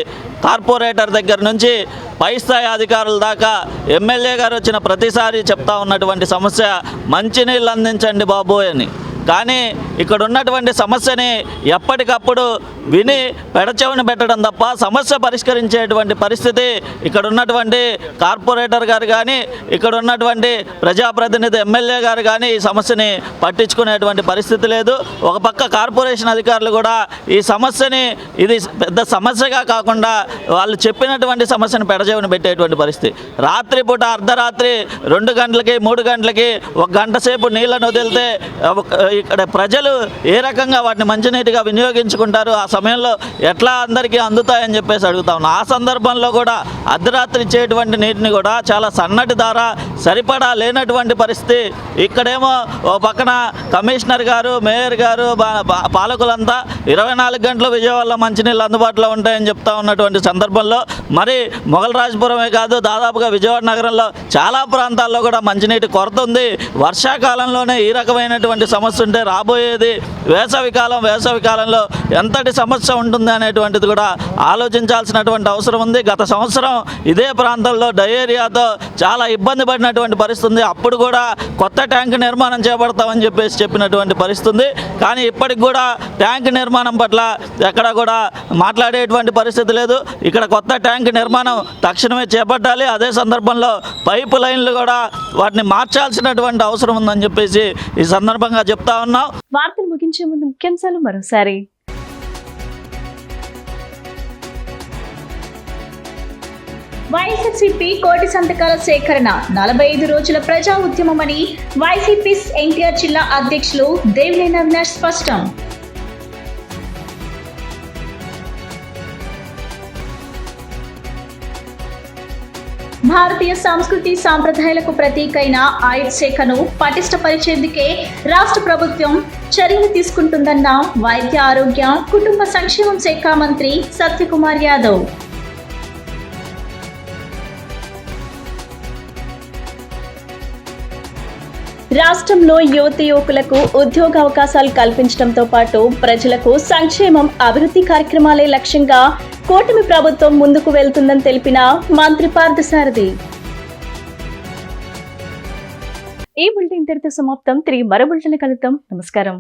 కార్పొరేటర్ దగ్గర నుంచి పై స్థాయి అధికారుల దాకా ఎమ్మెల్యే గారు వచ్చిన ప్రతిసారి చెప్తా ఉన్నటువంటి సమస్య మంచినీళ్ళు అందించండి బాబు అని. కానీ ఇక్కడ ఉన్నటువంటి సమస్యని ఎప్పటికప్పుడు విని పెడచెవిని పెట్టడం తప్ప సమస్య పరిష్కరించేటువంటి పరిస్థితి ఇక్కడ ఉన్నటువంటి కార్పొరేటర్ గారు కానీ, ఇక్కడ ఉన్నటువంటి ప్రజాప్రతినిధి ఎమ్మెల్యే గారు కానీ ఈ సమస్యని పట్టించుకునేటువంటి పరిస్థితి లేదు. ఒక పక్క కార్పొరేషన్ అధికారులు కూడా ఈ సమస్యని ఇది పెద్ద సమస్యగా కాకుండా వాళ్ళు చెప్పినటువంటి సమస్యను పెడచెవిని పెట్టేటువంటి పరిస్థితి. రాత్రిపూట అర్ధరాత్రి 2 గంటలకి 3 గంటలకి 1 గంట సేపు నీళ్లను వదిలితే ఇక్కడ ప్రజలు ఏ రకంగా వాటిని మంచినీటిగా వినియోగించుకుంటారు, ఆ సమయంలో ఎట్లా అందరికీ అందుతాయని చెప్పేసి అడుగుతా ఉన్నాం. ఆ సందర్భంలో కూడా అర్ధరాత్రి ఇచ్చేటువంటి నీటిని కూడా చాలా సన్నటి ద్వారా సరిపడా లేనటువంటి పరిస్థితి. ఇక్కడేమో ఓ పక్కన కమిషనర్ గారు, మేయర్ గారు, పాలకులంతా 24 గంటలు విజయవాడలో మంచినీళ్ళు అందుబాటులో ఉంటాయని చెప్తా ఉన్నటువంటి సందర్భంలో మరి మొగల్రాజ్పురమే కాదు, దాదాపుగా విజయవాడ నగరంలో చాలా ప్రాంతాల్లో కూడా మంచినీటి కొరత ఉంది. వర్షాకాలంలోనే ఈ రకమైనటువంటి సమస్య చూస్తుంటే రాబోయేది వేసవికాలంలో ఎంతటి సమస్య ఉంటుంది అనేటువంటిది కూడా ఆలోచించాల్సినటువంటి అవసరం ఉంది. గత సంవత్సరం ఇదే ప్రాంతంలో డయేరియాతో చాలా ఇబ్బంది పడినటువంటి పరిస్థితి ఉంది. అప్పుడు కూడా కొత్త ట్యాంక్ నిర్మాణం చేపడతామని చెప్పినటువంటి పరిస్థితి. కానీ ఇప్పటికి కూడా ట్యాంక్ నిర్మాణం పట్ల ఎక్కడ కూడా మాట్లాడేటువంటి పరిస్థితి లేదు. ఇక్కడ కొత్త ట్యాంక్ నిర్మాణం తక్షణమే చేపట్టాలి. అదే సందర్భంలో పైపు లైన్లు కూడా వాటిని మార్చాల్సినటువంటి అవసరం ఉందని చెప్పేసి ఈ సందర్భంగా చెప్తా ఉన్నాం. వార్తలు ముగించే ముందు ముఖ్యాంశాలు మరోసారి. వైఎస్ఆర్సీపీ కోటి సంతకాల సేకరణ 45 రోజుల ప్రజా ఉద్యమమని వైసీపీ ఎన్టీఆర్ జిల్లా అధ్యక్షులు దేవినేని అవినాష్ స్పష్టం. భారతీయ సంస్కృతి సాంప్రదాయాలకు ప్రతీకైన ఆయుధ్ శాఖను పటిష్టపరిచేందుకే రాష్ట్ర ప్రభుత్వం చర్యలు తీసుకుంటుందన్న వైద్య ఆరోగ్య కుటుంబ సంక్షేమం శాఖ మంత్రి సత్యకుమార్ యాదవ్. రాష్ట్రంలో యువకులకు ఉద్యోగ అవకాశాలు కల్పించడంతో పాటు ప్రజలకు సంక్షేమం, అభివృద్ధి కార్యక్రమాలే లక్ష్యంగా కూటమి ప్రభుత్వం ముందుకు వెళ్తుందని తెలిపిన మంత్రి పార్థసారథి. ఈ బులెటిన్ ఇంతటితో సమాప్తం. తిరిగి మరో బులెటిన్ కలుద్దాం. నమస్కారం.